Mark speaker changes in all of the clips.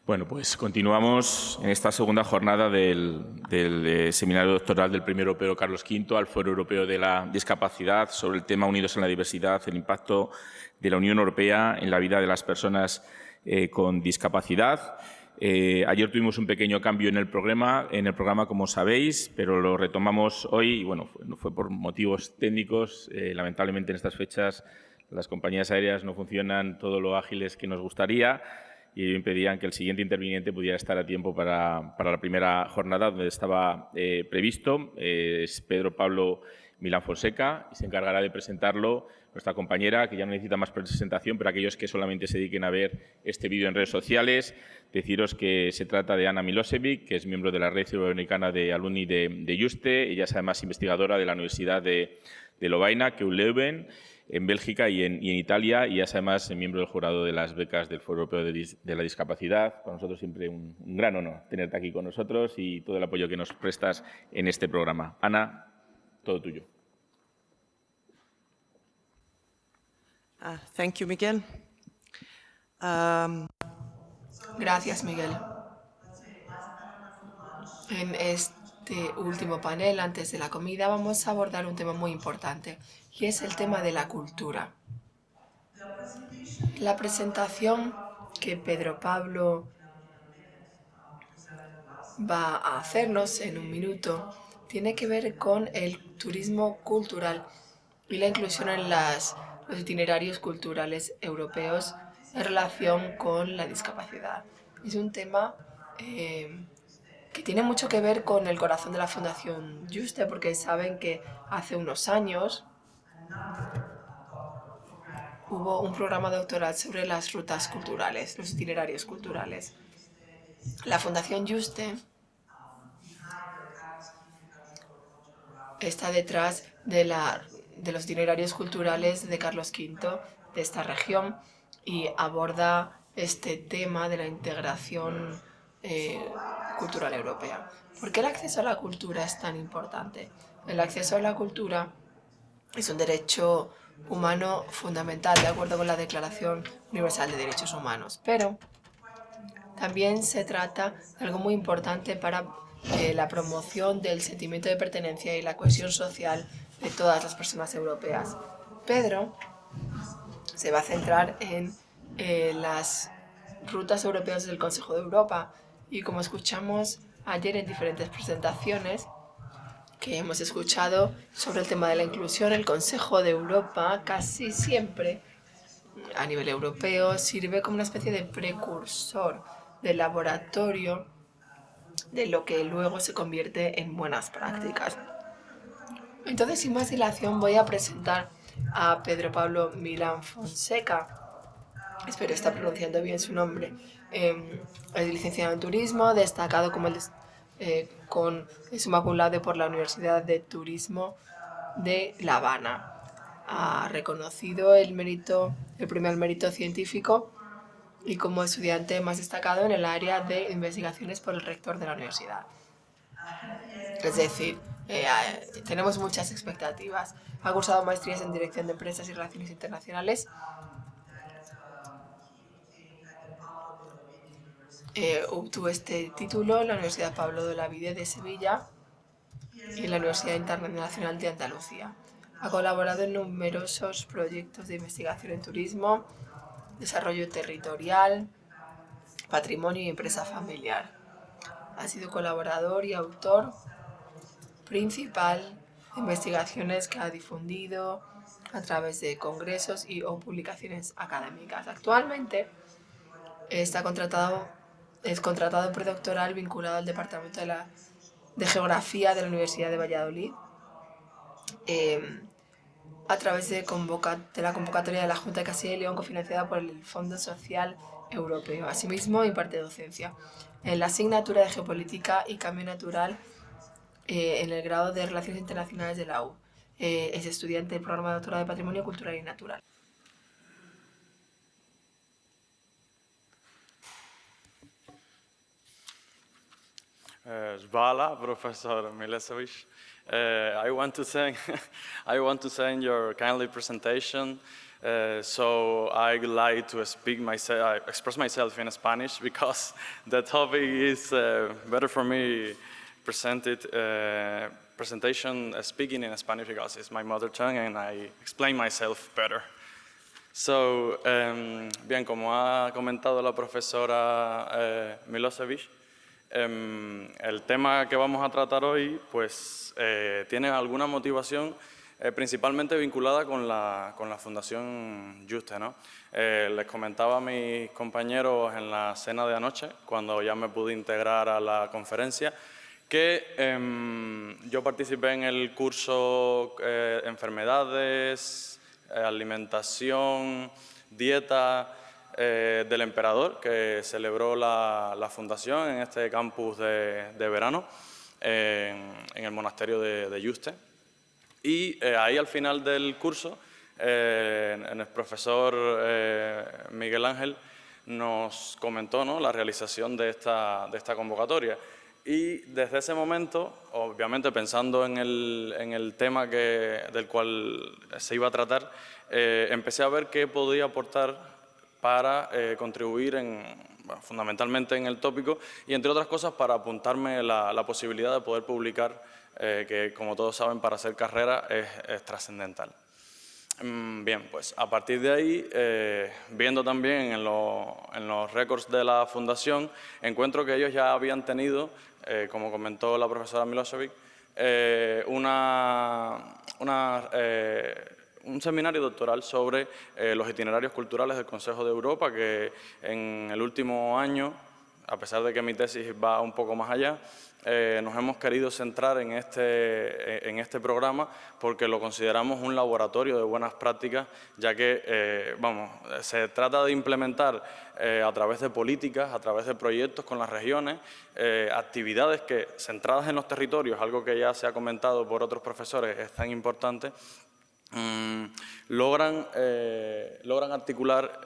Speaker 1: Bueno, pues continuamos en esta segunda jornada del seminario doctoral del Premio Europeo Carlos V al Foro Europeo de la Discapacidad sobre el tema Unidos en la Diversidad, el impacto de la Unión Europea en la vida de las personas con discapacidad. Ayer tuvimos un pequeño cambio en el programa, como sabéis, pero lo retomamos hoy y, bueno, no fue por motivos técnicos. Lamentablemente, en estas fechas las compañías aéreas no funcionan todo lo ágiles que nos gustaría y impedían que el siguiente interviniente pudiera estar a tiempo para la primera jornada donde estaba previsto. Es Pedro Pablo Milán Fonseca y se encargará de presentarlo nuestra compañera, que ya no necesita más presentación, pero aquellos que solamente se dediquen a ver este vídeo en redes sociales, deciros que se trata de Ana Milosevic, que es miembro de la Red Iberoamericana de Alumni de Juste. Ella es además investigadora de la Universidad de Lovaina, KU Leuven, en Bélgica y en Italia, y es además miembro del jurado de las becas del Foro Europeo de la Discapacidad. Para nosotros siempre un gran honor tenerte aquí con nosotros y todo el apoyo que nos prestas en este programa. Ana, todo tuyo.
Speaker 2: Thank you, Miguel.
Speaker 3: Gracias, Miguel. En este último panel, antes de la comida, vamos a abordar un tema muy importante, y es el tema de la cultura. La presentación que Pedro Pablo va a hacernos en un minuto tiene que ver con el turismo cultural y la inclusión en los itinerarios culturales europeos en relación con la discapacidad. Es un tema que tiene mucho que ver con el corazón de la Fundación Juste, porque saben que hace unos años hubo un programa doctoral sobre las rutas culturales, los itinerarios culturales. La Fundación Juste está detrás de los itinerarios culturales de Carlos V de esta región y aborda este tema de la integración cultural europea. ¿Por qué el acceso a la cultura es tan importante? El acceso a la cultura es un derecho humano fundamental, de acuerdo con la Declaración Universal de Derechos Humanos, pero también se trata de algo muy importante para la promoción del sentimiento de pertenencia y la cohesión social de todas las personas europeas. Pedro se va a centrar en las rutas europeas del Consejo de Europa y, como escuchamos ayer en diferentes presentaciones que hemos escuchado sobre el tema de la inclusión, el Consejo de Europa casi siempre a nivel europeo sirve como una especie de precursor, de laboratorio de lo que luego se convierte en buenas prácticas. Entonces, sin más dilación, voy a presentar a Pedro Pablo Milán Fonseca. Espero estar pronunciando bien su nombre. Es licenciado en turismo, destacado con summa cum laude por la Universidad de Turismo de La Habana. Ha reconocido el premio al mérito científico y como estudiante más destacado en el área de investigaciones por el rector de la universidad. Es decir, tenemos muchas expectativas. Ha cursado maestrías en Dirección de Empresas y Relaciones Internacionales. Obtuvo este título en la Universidad Pablo de Olavide de Sevilla y en la Universidad Internacional de Andalucía. Ha colaborado en numerosos proyectos de investigación en turismo, desarrollo territorial, patrimonio y empresa familiar. Ha sido colaborador y autor principal de investigaciones que ha difundido a través de congresos o publicaciones académicas. Actualmente es contratado predoctoral vinculado al Departamento de Geografía de la Universidad de Valladolid a través de la convocatoria de la Junta de Castilla y León cofinanciada por el Fondo Social Europeo. Asimismo, imparte docencia en la asignatura de Geopolítica y Cambio Natural en el grado de Relaciones Internacionales de la U. Es estudiante del programa de doctorado de Patrimonio Cultural y Natural.
Speaker 4: Hvala, profesor Milosevic.
Speaker 2: I want to thank I want to thank your kindly presentation. So I would like to express myself in Spanish because the topic is better for me presentation speaking in Spanish because it's my mother tongue and I explain myself better. So, bien, como ha comentado la profesora Milosevic, el tema que vamos a tratar hoy pues, tiene alguna motivación principalmente vinculada con la Fundación Juste, ¿no? Les comentaba a mis compañeros en la cena de anoche, cuando ya me pude integrar a la conferencia, que yo participé en el curso Enfermedades, Alimentación, Dieta del Emperador, que celebró la Fundación en este campus de verano, en el monasterio de Juste. Y ahí al final del curso, el profesor Miguel Ángel nos comentó, ¿no?, la realización de esta convocatoria. Y desde ese momento, obviamente pensando en el tema del cual se iba a tratar, empecé a ver qué podía aportar para contribuir fundamentalmente en el tópico y, entre otras cosas, para apuntarme la posibilidad de poder publicar, que, como todos saben, para hacer carrera es trascendental. Bien, pues a partir de ahí, viendo también en los récords de la Fundación, encuentro que ellos ya habían tenido, como comentó la profesora Milosevic, un seminario doctoral sobre los itinerarios culturales del Consejo de Europa, que en el último año, a pesar de que mi tesis va un poco más allá, nos hemos querido centrar en este programa porque lo consideramos un laboratorio de buenas prácticas, ya que se trata de implementar a través de políticas, a través de proyectos con las regiones, actividades que, centradas en los territorios, algo que ya se ha comentado por otros profesores, es tan importante, logran articular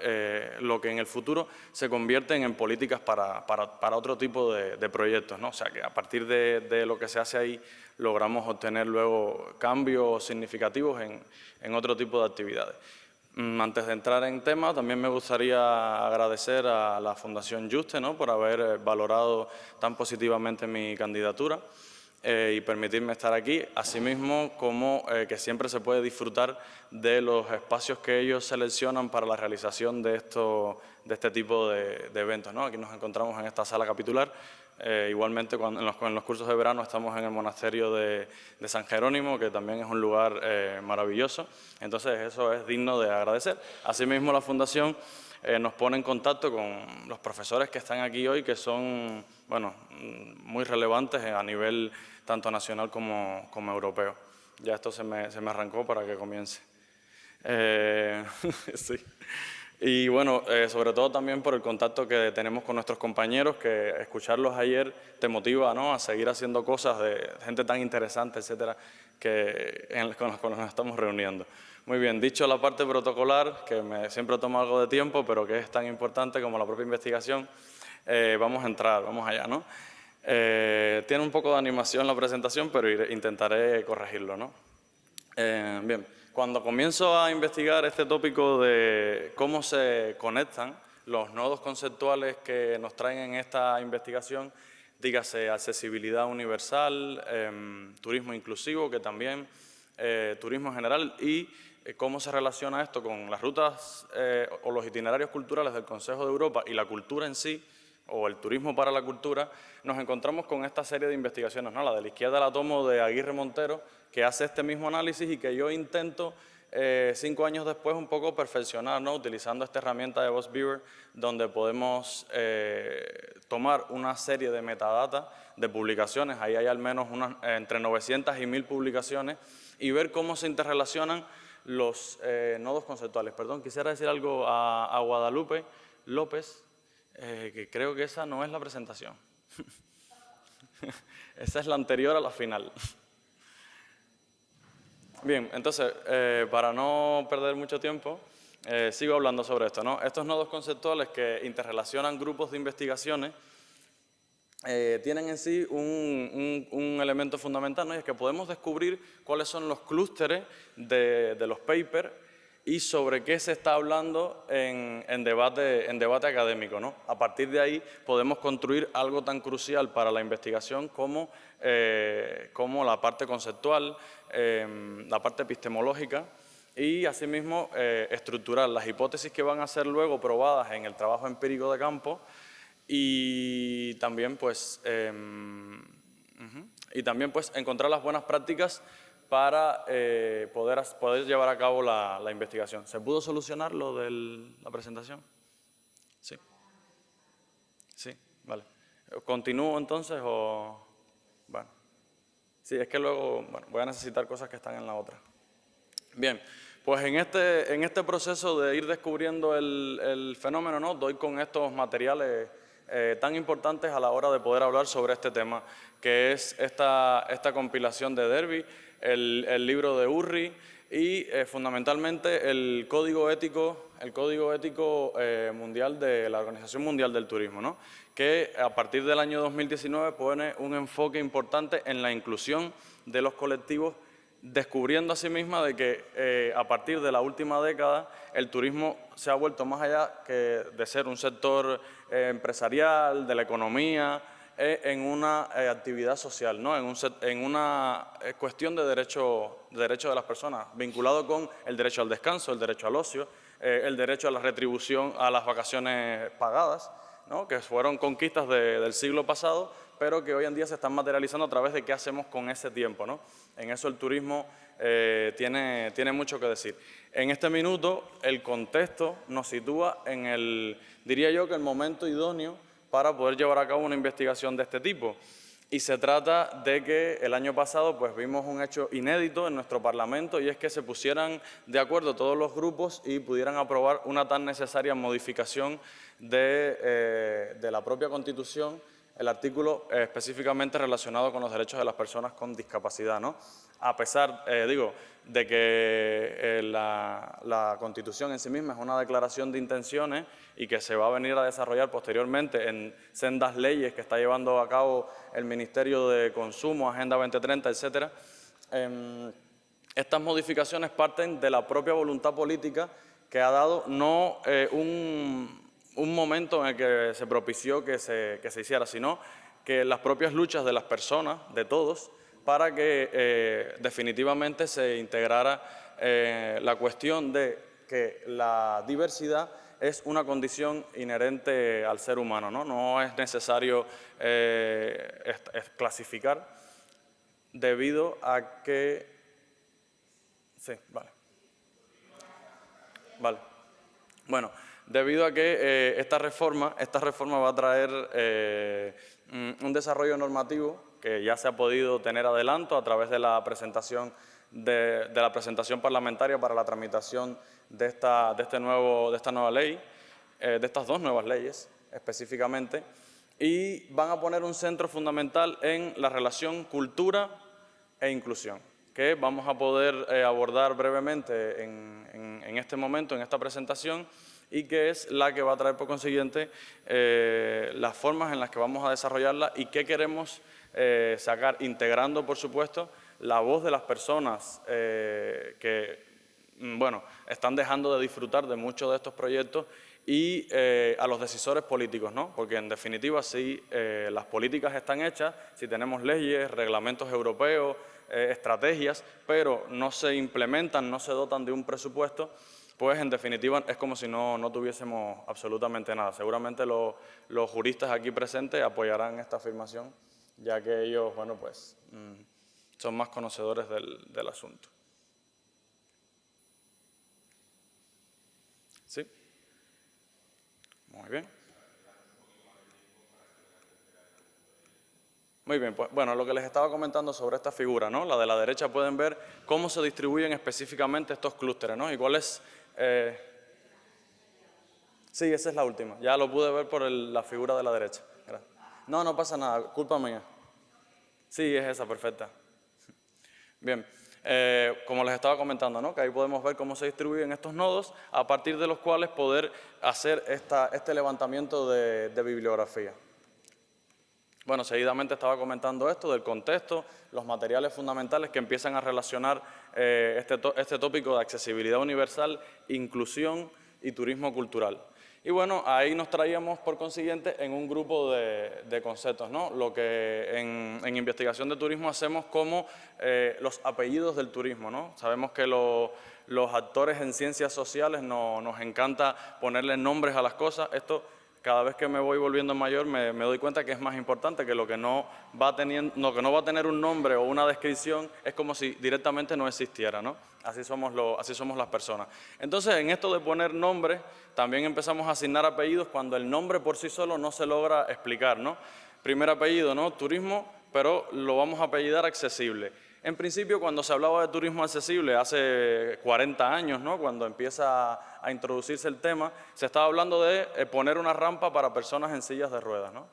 Speaker 2: lo que en el futuro se convierten en políticas para otro tipo de proyectos, ¿no? O sea, que a partir de lo que se hace ahí logramos obtener luego cambios significativos en otro tipo de actividades. Antes de entrar en tema, también me gustaría agradecer a la Fundación Juste, ¿no?, por haber valorado tan positivamente mi candidatura. Y permitirme estar aquí, asimismo como que siempre se puede disfrutar de los espacios que ellos seleccionan para la realización de este tipo de eventos, ¿no? Aquí nos encontramos en esta sala capitular, igualmente en los cursos de verano estamos en el monasterio de San Jerónimo, que también es un lugar maravilloso, entonces eso es digno de agradecer. Asimismo la Fundación nos pone en contacto con los profesores que están aquí hoy, que son, bueno, muy relevantes a nivel tanto nacional como europeo. Ya esto se me arrancó para que comience. Sí. Y bueno, sobre todo también por el contacto que tenemos con nuestros compañeros, que escucharlos ayer te motiva, ¿no?, a seguir haciendo cosas de gente tan interesante, etcétera, con los que nos estamos reuniendo. Muy bien, dicho la parte protocolar, que siempre toma algo de tiempo, pero que es tan importante como la propia investigación, vamos a entrar, vamos allá, ¿no? Tiene un poco de animación la presentación, pero intentaré corregirlo, ¿no? Bien, cuando comienzo a investigar este tópico de cómo se conectan los nodos conceptuales que nos traen en esta investigación, dígase accesibilidad universal, turismo inclusivo, que también, turismo en general, y cómo se relaciona esto con las rutas o los itinerarios culturales del Consejo de Europa y la cultura en sí, o el turismo para la cultura, nos encontramos con esta serie de investigaciones, ¿no? La de la izquierda la tomo de Aguirre Montero, que hace este mismo análisis y que yo intento 5 años después un poco perfeccionar, ¿no?, utilizando esta herramienta de VozBeaver, donde podemos tomar una serie de metadata de publicaciones, ahí hay al menos entre 900 y 1000 publicaciones, y ver cómo se interrelacionan los nodos conceptuales. Perdón, quisiera decir algo a Guadalupe López, que creo que esa no es la presentación. Esa es la anterior a la final. Bien, entonces, para no perder mucho tiempo, sigo hablando sobre esto, ¿no? Estos nodos conceptuales que interrelacionan grupos de investigaciones tienen en sí un elemento fundamental, ¿no? Y es que podemos descubrir cuáles son los clústeres de los papers y sobre qué se está hablando en debate académico, ¿no? A partir de ahí podemos construir algo tan crucial para la investigación como la parte conceptual, la parte epistemológica y asimismo estructurar las hipótesis que van a ser luego probadas en el trabajo empírico de campo y también pues encontrar las buenas prácticas para poder llevar a cabo la investigación. ¿Se pudo solucionar lo de la presentación? Sí. Sí, vale. ¿Continúo entonces o...? Bueno. Sí, es que luego voy a necesitar cosas que están en la otra. Bien, pues en este proceso de ir descubriendo el fenómeno, ¿no? Doy con estos materiales tan importantes a la hora de poder hablar sobre este tema, que es esta compilación de Derby, el libro de Urri y fundamentalmente el código ético mundial de la Organización Mundial del Turismo, ¿no? Que a partir del año 2019 pone un enfoque importante en la inclusión de los colectivos, descubriendo a sí misma de que a partir de la última década el turismo se ha vuelto más allá que de ser un sector empresarial, de la economía, en una actividad social, ¿no? En una cuestión de derecho de las personas, vinculado con el derecho al descanso, el derecho al ocio, el derecho a la retribución a las vacaciones pagadas, ¿no? Que fueron conquistas del siglo pasado, pero que hoy en día se están materializando a través de qué hacemos con ese tiempo, ¿no? En eso el turismo tiene mucho que decir. En este minuto el contexto nos sitúa diría yo que el momento idóneo para poder llevar a cabo una investigación de este tipo. Y se trata de que el año pasado pues, vimos un hecho inédito en nuestro Parlamento y es que se pusieran de acuerdo todos los grupos y pudieran aprobar una tan necesaria modificación de la propia Constitución, el artículo específicamente relacionado con los derechos de las personas con discapacidad, ¿no? A pesar, de que la Constitución en sí misma es una declaración de intenciones y que se va a venir a desarrollar posteriormente en sendas leyes que está llevando a cabo el Ministerio de Consumo, Agenda 2030, etcétera. Estas modificaciones parten de la propia voluntad política que ha dado no un momento en el que se propició que se hiciera, sino que las propias luchas de las personas, de todos, para que definitivamente se integrara la cuestión de que la diversidad es una condición inherente al ser humano, ¿no? No es necesario clasificar debido a que... Sí, vale. Vale. Bueno, debido a que esta reforma va a traer un desarrollo normativo que ya se ha podido tener adelanto a través de la presentación parlamentaria para la tramitación de esta nueva ley, de estas dos nuevas leyes específicamente, y van a poner un centro fundamental en la relación cultura e inclusión, que vamos a poder abordar brevemente en este momento, en esta presentación, y que es la que va a traer por consiguiente las formas en las que vamos a desarrollarla y qué queremos sacar, integrando, por supuesto, la voz de las personas que, están dejando de disfrutar de muchos de estos proyectos y a los decisores políticos, ¿no? Porque, en definitiva, si las políticas están hechas, si tenemos leyes, reglamentos europeos, estrategias, pero no se implementan, no se dotan de un presupuesto, pues en definitiva es como si no tuviésemos absolutamente nada. Seguramente los juristas aquí presentes apoyarán esta afirmación, ya que ellos, son más conocedores del asunto. ¿Sí? Muy bien. Muy bien, pues bueno, lo que les estaba comentando sobre esta figura, ¿no? La de la derecha, pueden ver cómo se distribuyen específicamente estos clústeres, ¿no? Y cuál es... Sí, esa es la última. Ya lo pude ver por la figura de la derecha. Gracias. No pasa nada, culpa mía. Sí, es esa, perfecta. Bien, como les estaba comentando, ¿no? Que ahí podemos ver cómo se distribuyen estos nodos, a partir de los cuales poder hacer este levantamiento de bibliografía. Bueno, seguidamente estaba comentando esto del contexto, los materiales fundamentales que empiezan a relacionar este tópico de accesibilidad universal, inclusión y turismo cultural. Y bueno, ahí nos traíamos por consiguiente en un grupo de conceptos, ¿no? Lo que en investigación de turismo hacemos como los apellidos del turismo, ¿no? Sabemos que los actores en ciencias sociales nos encanta ponerle nombres a las cosas. Esto, cada vez que me voy volviendo mayor, me doy cuenta que es más importante, que lo que no va a tener un nombre o una descripción es como si directamente no existiera, ¿no? Así somos las personas. Entonces, en esto de poner nombres, también empezamos a asignar apellidos cuando el nombre por sí solo no se logra explicar, ¿no? Primer apellido, ¿no? Turismo, pero lo vamos a apellidar accesible. En principio, cuando se hablaba de turismo accesible hace 40 años, ¿no? Cuando empieza a introducirse el tema, se estaba hablando de poner una rampa para personas en sillas de ruedas, ¿no?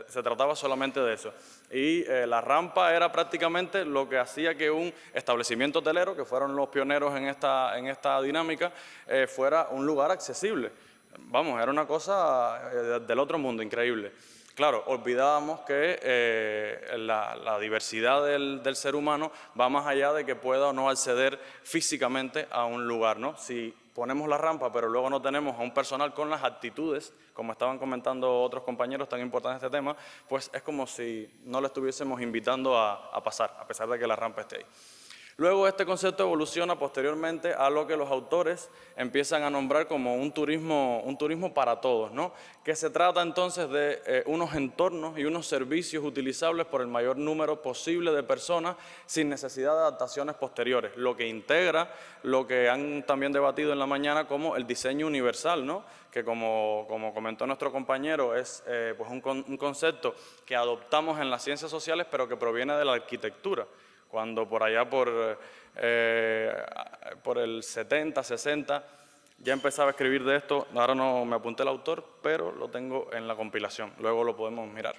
Speaker 2: Se trataba solamente de eso. Y la rampa era prácticamente lo que hacía que un establecimiento hotelero, que fueron los pioneros en esta dinámica, fuera un lugar accesible. Vamos, era una cosa del otro mundo, increíble. Claro, olvidábamos que la diversidad del ser humano va más allá de que pueda o no acceder físicamente a un lugar, ¿no? Si ponemos la rampa, pero luego no tenemos a un personal con las actitudes, como estaban comentando otros compañeros tan importantes este tema, pues es como si no le estuviésemos invitando a pasar, a pesar de que la rampa esté ahí. Luego este concepto evoluciona posteriormente a lo que los autores empiezan a nombrar como un turismo para todos, ¿no? Que se trata entonces de unos entornos y unos servicios utilizables por el mayor número posible de personas sin necesidad de adaptaciones posteriores, lo que integra lo que han también debatido en la mañana como el diseño universal, ¿no? Que como comentó nuestro compañero es pues un concepto que adoptamos en las ciencias sociales pero que proviene de la arquitectura. Cuando por allá por el 70, 60, ya empezaba a escribir de esto. Ahora no me apunté el autor, pero lo tengo en la compilación, luego lo podemos mirar.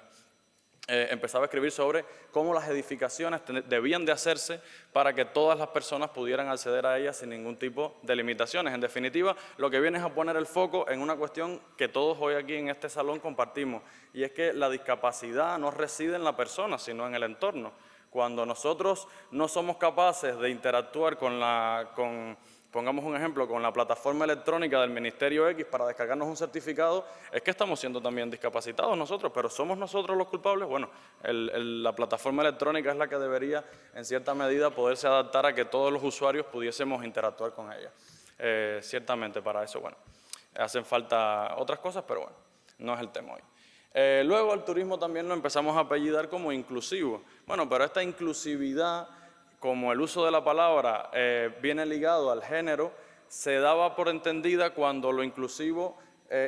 Speaker 2: Empezaba a escribir sobre cómo las edificaciones debían de hacerse para que todas las personas pudieran acceder a ellas sin ningún tipo de limitaciones. En definitiva, lo que viene es a poner el foco en una cuestión que todos hoy aquí en este salón compartimos, y es que la discapacidad no reside en la persona, sino en el entorno. Cuando nosotros no somos capaces de interactuar pongamos un ejemplo, con la plataforma electrónica del Ministerio X para descargarnos un certificado, es que estamos siendo también discapacitados nosotros, pero ¿somos nosotros los culpables? Bueno, la plataforma electrónica es la que debería, en cierta medida, poderse adaptar a que todos los usuarios pudiésemos interactuar con ella. Ciertamente para eso, bueno, hacen falta otras cosas, pero bueno, no es el tema hoy. Luego el turismo también lo empezamos a apellidar como inclusivo. Bueno, pero esta inclusividad, como el uso de la palabra viene ligado al género, se daba por entendida cuando lo inclusivo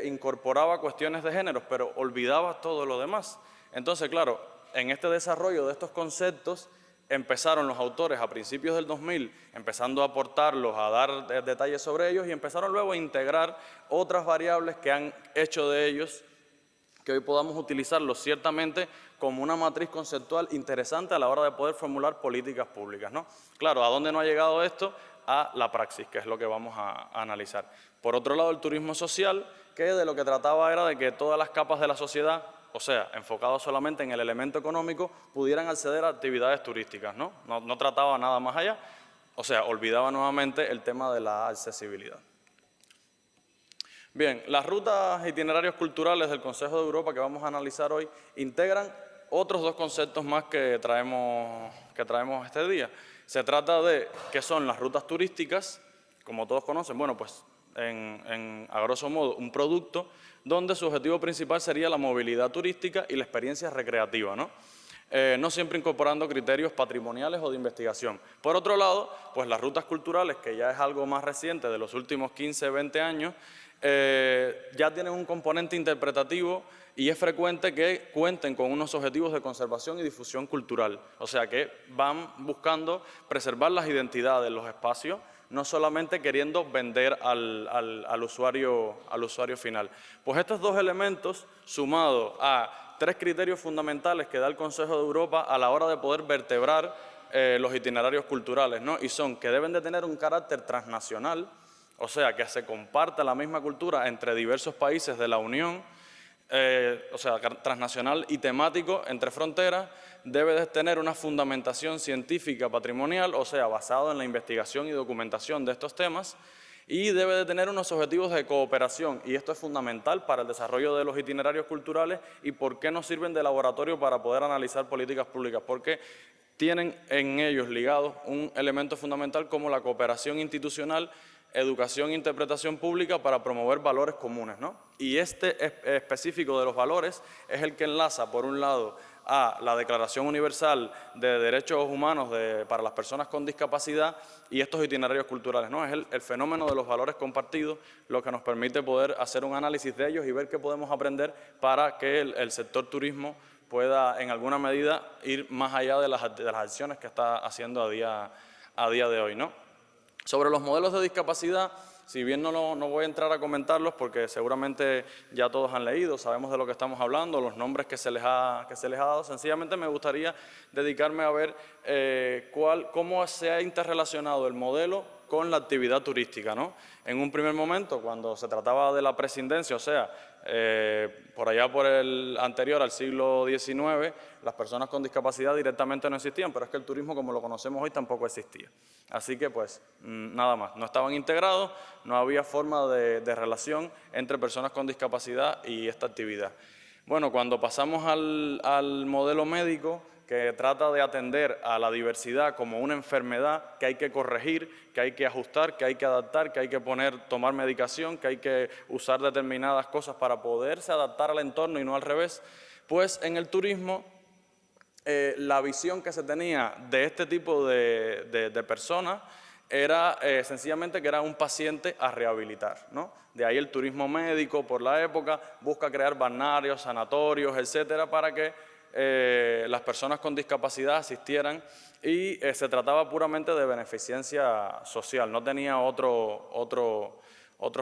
Speaker 2: incorporaba cuestiones de género, pero olvidaba todo lo demás. Entonces, claro, en este desarrollo de estos conceptos empezaron los autores a principios del 2000, empezando a aportarlos, a dar detalles sobre ellos, y empezaron luego a integrar otras variables que han hecho de ellos que hoy podamos utilizarlo ciertamente como una matriz conceptual interesante a la hora de poder formular políticas públicas, ¿no? Claro, ¿a dónde no ha llegado esto? A la praxis, que es lo que vamos a analizar. Por otro lado, el turismo social, que de lo que trataba era de que todas las capas de la sociedad, o sea, enfocado solamente en el elemento económico, pudieran acceder a actividades turísticas, ¿no? No trataba nada más allá, o sea, olvidaba nuevamente el tema de la accesibilidad. Bien, las rutas itinerarios culturales del Consejo de Europa que vamos a analizar hoy integran otros dos conceptos más que traemos este día. Se trata de qué son las rutas turísticas, como todos conocen, bueno, pues a grosso modo un producto donde su objetivo principal sería la movilidad turística y la experiencia recreativa, ¿no? No siempre incorporando criterios patrimoniales o de investigación. Por otro lado, pues las rutas culturales, que ya es algo más reciente de los últimos 15, 20 años, ya tienen un componente interpretativo y es frecuente que cuenten con unos objetivos de conservación y difusión cultural. O sea que van buscando preservar las identidades, los espacios, no solamente queriendo vender al usuario final. Pues estos dos elementos, sumados a tres criterios fundamentales que da el Consejo de Europa a la hora de poder vertebrar los itinerarios culturales, ¿no? Y son que deben de tener un carácter transnacional, o sea, que se comparta la misma cultura entre diversos países de la Unión, o sea, transnacional y temático entre fronteras, debe de tener una fundamentación científica patrimonial, o sea, basado en la investigación y documentación de estos temas, y debe de tener unos objetivos de cooperación, y esto es fundamental para el desarrollo de los itinerarios culturales. ¿Y por qué nos sirven de laboratorio para poder analizar políticas públicas? Porque tienen en ellos ligados un elemento fundamental como la cooperación institucional, educación e interpretación pública para promover valores comunes, ¿no? Y este específico de los valores es el que enlaza, por un lado, a la Declaración Universal de Derechos Humanos para las personas con discapacidad y estos itinerarios culturales, ¿no? Es el fenómeno de los valores compartidos lo que nos permite poder hacer un análisis de ellos y ver qué podemos aprender para que el sector turismo pueda, en alguna medida, ir más allá de las acciones que está haciendo a día de hoy, ¿no? Sobre los modelos de discapacidad, si bien no voy a entrar a comentarlos porque seguramente ya todos han leído, sabemos de lo que estamos hablando, los nombres que se les ha dado, sencillamente me gustaría dedicarme a ver cómo se ha interrelacionado el modelo con la actividad turística, ¿no? En un primer momento, cuando se trataba de la prescindencia, o sea, por allá por el anterior al siglo XIX, las personas con discapacidad directamente no existían, pero es que el turismo como lo conocemos hoy tampoco existía. Así que pues nada más, no estaban integrados, no había forma de relación entre personas con discapacidad y esta actividad. Bueno, cuando pasamos al modelo médico, que trata de atender a la diversidad como una enfermedad que hay que corregir, que hay que ajustar, que hay que adaptar, que hay que tomar medicación, que hay que usar determinadas cosas para poderse adaptar al entorno y no al revés, pues en el turismo la visión que se tenía de este tipo de personas era sencillamente que era un paciente a rehabilitar, ¿no? De ahí el turismo médico por la época busca crear balnearios, sanatorios, etcétera, para que las personas con discapacidad asistieran y se trataba puramente de beneficencia social, no tenía otro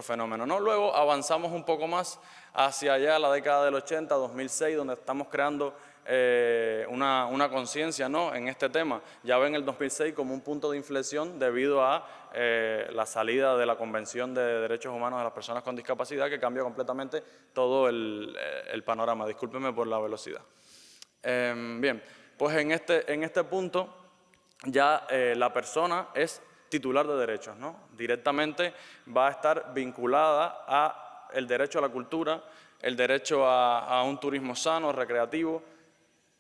Speaker 2: fenómeno, ¿no? Luego avanzamos un poco más hacia allá la década del 80, 2006, donde estamos creando una conciencia, ¿no?, en este tema. Ya ven el 2006 como un punto de inflexión debido a la salida de la Convención de Derechos Humanos de las Personas con Discapacidad, que cambia completamente todo el panorama. Discúlpenme por la velocidad. Bien, pues en este punto ya la persona es titular de derechos, ¿no? Directamente va a estar vinculada a el derecho a la cultura, el derecho a un turismo sano, recreativo,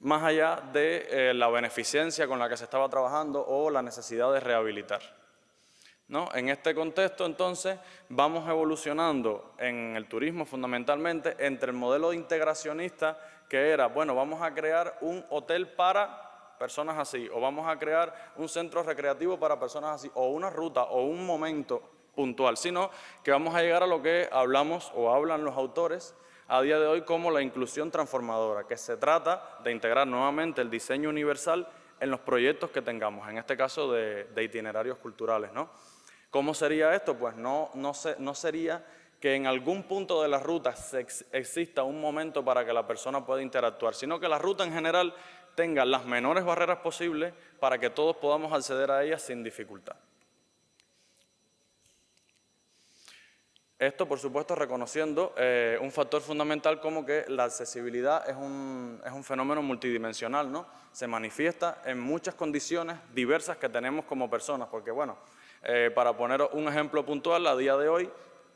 Speaker 2: más allá de la beneficencia con la que se estaba trabajando o la necesidad de rehabilitar, ¿no? En este contexto, entonces, vamos evolucionando en el turismo fundamentalmente entre el modelo integracionista, que era, bueno, vamos a crear un hotel para personas así, o vamos a crear un centro recreativo para personas así, o una ruta, o un momento puntual, sino que vamos a llegar a lo que hablamos o hablan los autores a día de hoy como la inclusión transformadora, que se trata de integrar nuevamente el diseño universal en los proyectos que tengamos, en este caso de itinerarios culturales, ¿no? ¿Cómo sería esto? Pues no sería que en algún punto de la ruta exista un momento para que la persona pueda interactuar, sino que la ruta en general tenga las menores barreras posibles para que todos podamos acceder a ella sin dificultad. Esto, por supuesto, reconociendo un factor fundamental como que la accesibilidad es un fenómeno multidimensional, ¿no? Se manifiesta en muchas condiciones diversas que tenemos como personas, porque, bueno, para poner un ejemplo puntual, a día de hoy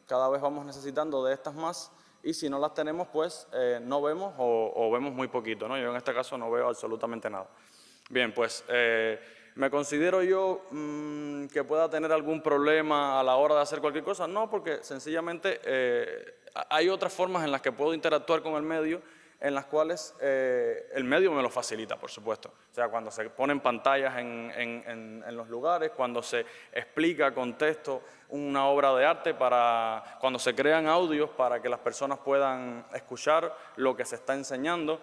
Speaker 2: cada vez vamos necesitando de estas más y si no las tenemos, pues no vemos o vemos muy poquito, ¿no? Yo en este caso no veo absolutamente nada. Bien, pues ¿me considero yo que pueda tener algún problema a la hora de hacer cualquier cosa? No, porque sencillamente hay otras formas en las que puedo interactuar con el medio, en las cuales el medio me lo facilita, por supuesto. O sea, cuando se ponen pantallas en los lugares, cuando se explica con texto una obra de arte, cuando se crean audios para que las personas puedan escuchar lo que se está enseñando,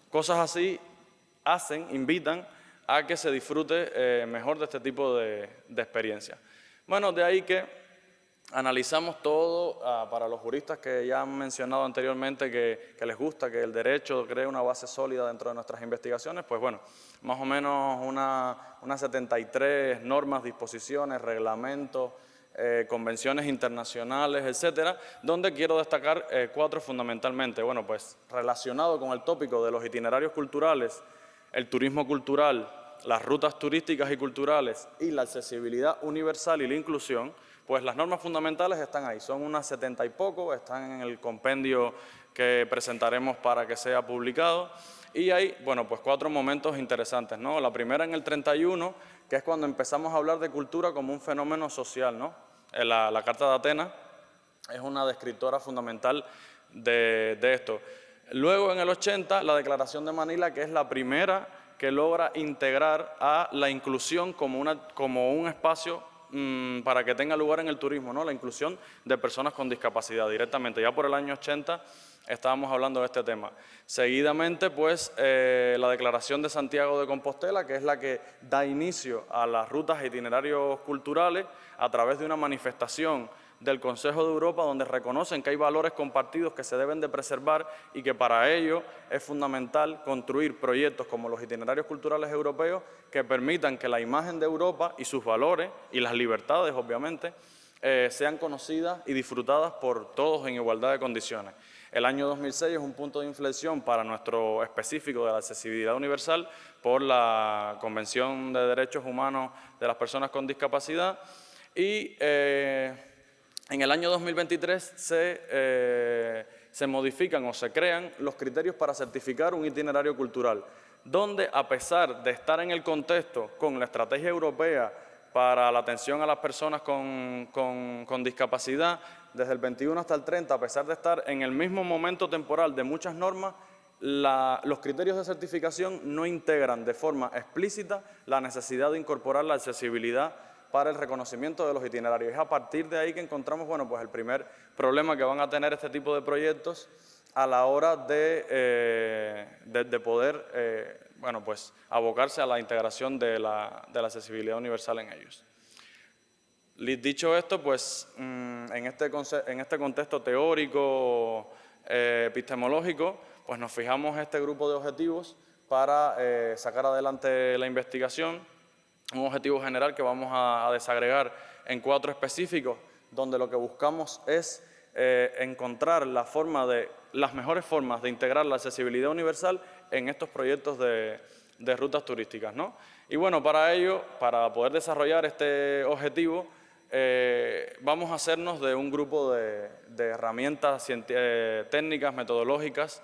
Speaker 2: cosas así invitan a que se disfrute mejor de este tipo de experiencias. Bueno, de ahí que analizamos todo para los juristas que ya han mencionado anteriormente que les gusta que el derecho cree una base sólida dentro de nuestras investigaciones, pues bueno, más o menos unas 73 normas, disposiciones, reglamentos convenciones internacionales, etcétera, donde quiero destacar 4 fundamentalmente. Bueno, pues relacionado con el tópico de los itinerarios culturales, el turismo cultural, las rutas turísticas y culturales y la accesibilidad universal y la inclusión, pues las normas fundamentales están ahí, son unas 70 y poco, están en el compendio que presentaremos para que sea publicado. Y hay, bueno, pues 4 momentos interesantes, ¿no? La primera en el 31, que es cuando empezamos a hablar de cultura como un fenómeno social, ¿no? La Carta de Atenas es una descriptora fundamental de esto. Luego, en el 80, la Declaración de Manila, que es la primera que logra integrar a la inclusión como un espacio para que tenga lugar en el turismo, ¿no? La inclusión de personas con discapacidad directamente. Ya por el año 80 estábamos hablando de este tema. Seguidamente, pues, la Declaración de Santiago de Compostela, que es la que da inicio a las rutas e itinerarios culturales a través de una manifestación del Consejo de Europa, donde reconocen que hay valores compartidos que se deben de preservar y que para ello es fundamental construir proyectos como los itinerarios culturales europeos que permitan que la imagen de Europa y sus valores y las libertades, obviamente, sean conocidas y disfrutadas por todos en igualdad de condiciones. El año 2006 es un punto de inflexión para nuestro específico de la accesibilidad universal por la Convención de Derechos Humanos de las Personas con Discapacidad y en el año 2023 se modifican o se crean los criterios para certificar un itinerario cultural, donde a pesar de estar en el contexto con la estrategia europea para la atención a las personas con discapacidad, desde el 21 hasta el 30, a pesar de estar en el mismo momento temporal de muchas normas, los criterios de certificación no integran de forma explícita la necesidad de incorporar la accesibilidad para el reconocimiento de los itinerarios. Es a partir de ahí que encontramos, bueno, pues el primer problema que van a tener este tipo de proyectos a la hora de poder, bueno, pues abocarse a la integración de la accesibilidad universal en ellos. Dicho esto, pues en este contexto teórico, epistemológico, pues nos fijamos este grupo de objetivos para sacar adelante la investigación. Un objetivo general que vamos a desagregar en 4 específicos, donde lo que buscamos es encontrar las mejores formas de integrar la accesibilidad universal en estos proyectos de rutas turísticas, ¿no? Y bueno, para ello, para poder desarrollar este objetivo, vamos a hacernos de un grupo de herramientas técnicas, metodológicas,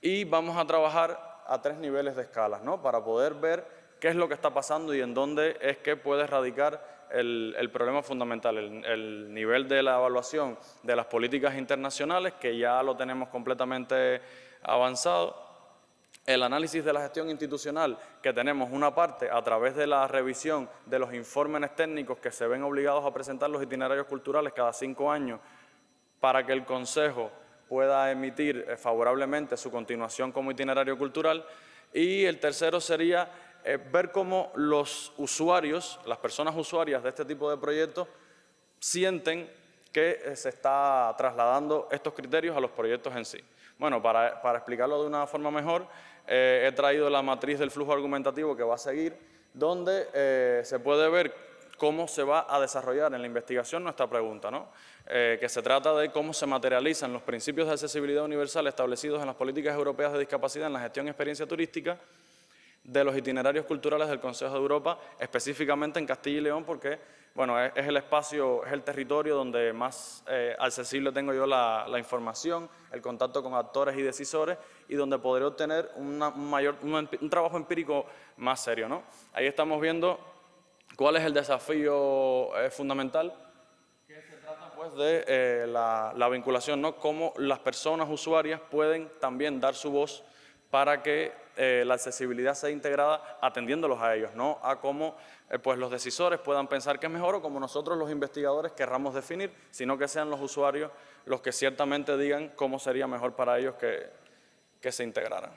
Speaker 2: y vamos a trabajar a 3 niveles de escalas, ¿no? Para poder ver qué es lo que está pasando y en dónde es que puede radicar el problema fundamental, el nivel de la evaluación de las políticas internacionales, que ya lo tenemos completamente avanzado, el análisis de la gestión institucional, que tenemos una parte a través de la revisión de los informes técnicos que se ven obligados a presentar los itinerarios culturales cada 5 años para que el Consejo pueda emitir favorablemente su continuación como itinerario cultural, y el tercero sería ver cómo los usuarios, las personas usuarias de este tipo de proyectos, sienten que se está trasladando estos criterios a los proyectos en sí. Bueno, para explicarlo de una forma mejor, he traído la matriz del flujo argumentativo que va a seguir, donde se puede ver cómo se va a desarrollar en la investigación nuestra pregunta, ¿no? Que se trata de cómo se materializan los principios de accesibilidad universal establecidos en las políticas europeas de discapacidad en la gestión y experiencia turística de los itinerarios culturales del Consejo de Europa, específicamente en Castilla y León, porque bueno, es el espacio, es el territorio donde más accesible tengo yo la información, el contacto con actores y decisores, y donde podré obtener un trabajo empírico más serio, ¿no? Ahí estamos viendo cuál es el desafío fundamental, que se trata pues de la vinculación, ¿no? Cómo las personas usuarias pueden también dar su voz para que la accesibilidad sea integrada atendiéndolos a ellos, no a cómo pues los decisores puedan pensar que es mejor o como nosotros los investigadores querramos definir, sino que sean los usuarios los que ciertamente digan cómo sería mejor para ellos que se integraran,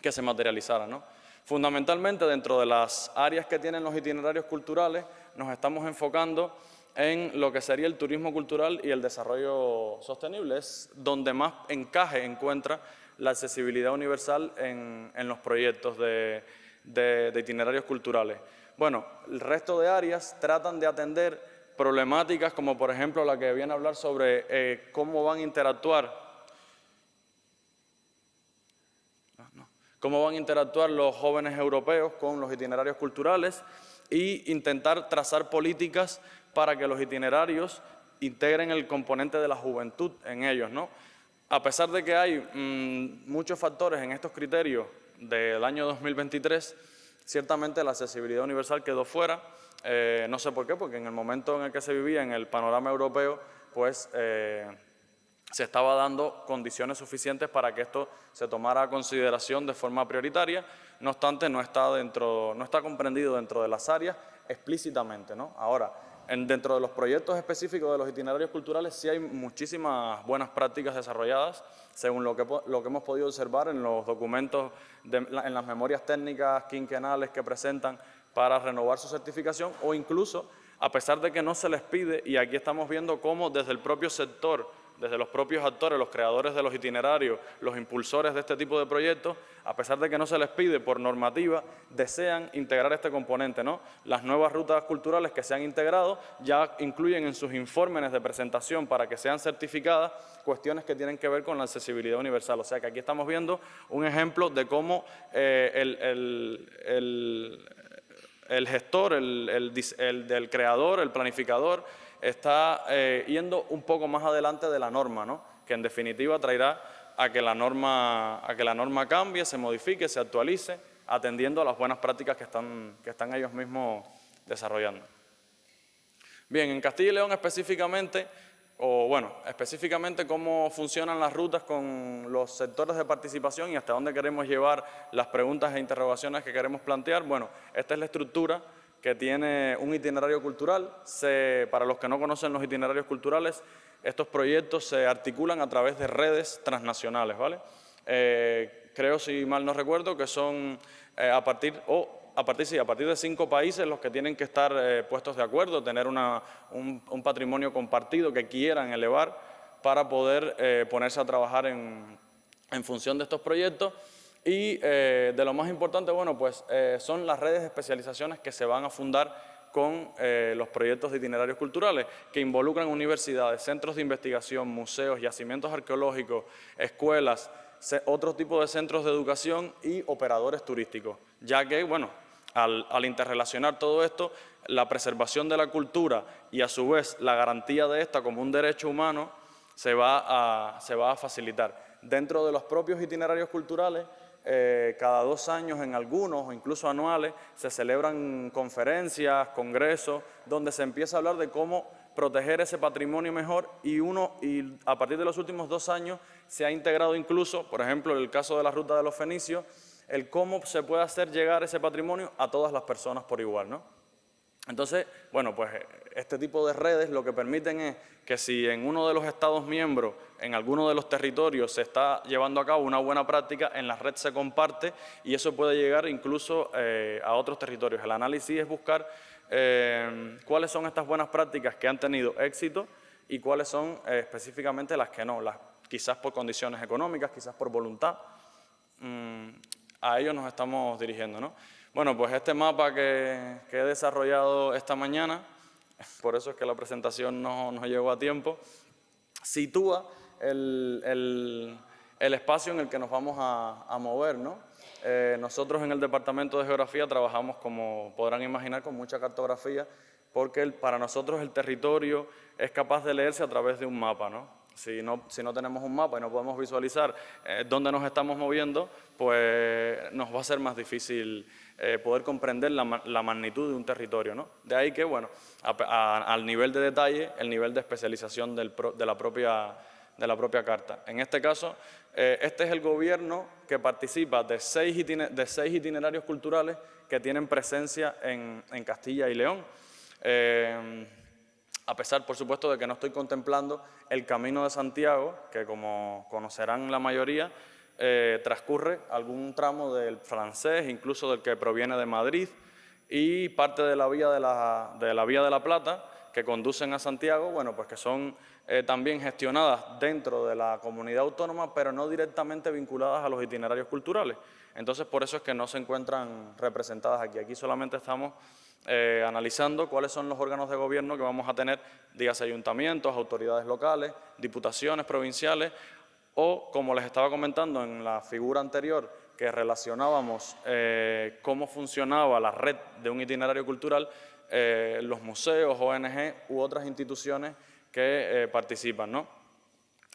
Speaker 2: que se materializaran, ¿no? Fundamentalmente, dentro de las áreas que tienen los itinerarios culturales, nos estamos enfocando en lo que sería el turismo cultural y el desarrollo sostenible. Es donde más encaje encuentra la accesibilidad universal en los proyectos de itinerarios culturales. Bueno, el resto de áreas tratan de atender problemáticas como por ejemplo la que viene a hablar sobre cómo van a interactuar los jóvenes europeos con los itinerarios culturales e intentar trazar políticas para que los itinerarios integren el componente de la juventud en ellos, ¿no? A pesar de que hay muchos factores en estos criterios del año 2023, ciertamente la accesibilidad universal quedó fuera. No sé por qué, porque en el momento en el que se vivía en el panorama europeo, pues se estaba dando condiciones suficientes para que esto se tomara a consideración de forma prioritaria. No obstante, no está comprendido dentro de las áreas explícitamente, ¿no? Ahora, dentro de los proyectos específicos de los itinerarios culturales sí hay muchísimas buenas prácticas desarrolladas, según lo que hemos podido observar en los documentos, en las memorias técnicas quinquenales que presentan para renovar su certificación, o incluso, a pesar de que no se les pide, y aquí estamos viendo cómo desde el propio sector, desde los propios actores, los creadores de los itinerarios, los impulsores de este tipo de proyectos, a pesar de que no se les pide por normativa, desean integrar este componente, ¿no? Las nuevas rutas culturales que se han integrado ya incluyen en sus informes de presentación para que sean certificadas cuestiones que tienen que ver con la accesibilidad universal. O sea que aquí estamos viendo un ejemplo de cómo el gestor, el creador, el planificador, está yendo un poco más adelante de la norma, ¿no? Que en definitiva traerá a que la norma cambie, se modifique, se actualice, atendiendo a las buenas prácticas que están ellos mismos desarrollando. Bien, en Castilla y León específicamente cómo funcionan las rutas con los sectores de participación y hasta dónde queremos llevar las preguntas e interrogaciones que queremos plantear. Bueno, esta es la estructura que tiene un itinerario cultural. Para los que no conocen los itinerarios culturales, estos proyectos se articulan a través de redes transnacionales, ¿vale? Creo, si mal no recuerdo, que son a partir de 5 países los que tienen que estar puestos de acuerdo, tener un patrimonio compartido que quieran elevar para poder ponerse a trabajar en función de estos proyectos. Y de lo más importante, bueno, pues son las redes de especializaciones que se van a fundar con los proyectos de itinerarios culturales, que involucran universidades, centros de investigación, museos, yacimientos arqueológicos, escuelas, otro tipo de centros de educación y operadores turísticos, ya que, bueno, al interrelacionar todo esto, la preservación de la cultura y a su vez la garantía de esta como un derecho humano se va a facilitar. Dentro de los propios itinerarios culturales, cada 2 años en algunos, o incluso anuales, se celebran conferencias, congresos, donde se empieza a hablar de cómo proteger ese patrimonio mejor y a partir de los últimos 2 años se ha integrado incluso, por ejemplo, en el caso de la Ruta de los Fenicios, el cómo se puede hacer llegar ese patrimonio a todas las personas por igual, ¿no? Entonces, bueno, pues este tipo de redes lo que permiten es que si en uno de los Estados miembros, en alguno de los territorios se está llevando a cabo una buena práctica, en la red se comparte y eso puede llegar incluso a otros territorios. El análisis es buscar cuáles son estas buenas prácticas que han tenido éxito y cuáles son específicamente las que no, quizás por condiciones económicas, quizás por voluntad. A ellos nos estamos dirigiendo, ¿no? Bueno, pues este mapa que he desarrollado esta mañana, por eso es que la presentación no llegó a tiempo, sitúa el espacio en el que nos vamos a mover, ¿no? Nosotros en el Departamento de Geografía trabajamos, como podrán imaginar, con mucha cartografía, porque para nosotros el territorio es capaz de leerse a través de un mapa, ¿no? Si no tenemos un mapa y no podemos visualizar dónde nos estamos moviendo, pues nos va a ser más difícil poder comprender la magnitud de un territorio, ¿no? De ahí que, bueno, al nivel de detalle, el nivel de especialización de la propia carta. En este caso, este es el gobierno que participa de 6 itinerarios culturales que tienen presencia en Castilla y León. A pesar, por supuesto, de que no estoy contemplando el Camino de Santiago, que como conocerán la mayoría, transcurre algún tramo del francés, incluso del que proviene de Madrid, y parte de la Vía de la Plata, que conducen a Santiago, bueno, pues que son también gestionadas dentro de la comunidad autónoma, pero no directamente vinculadas a los itinerarios culturales. Entonces, por eso es que no se encuentran representadas aquí. Aquí solamente estamos analizando cuáles son los órganos de gobierno que vamos a tener, dígase ayuntamientos, autoridades locales, diputaciones provinciales, o, como les estaba comentando en la figura anterior, que relacionábamos cómo funcionaba la red de un itinerario cultural, los museos, ONG u otras instituciones que participan, ¿no?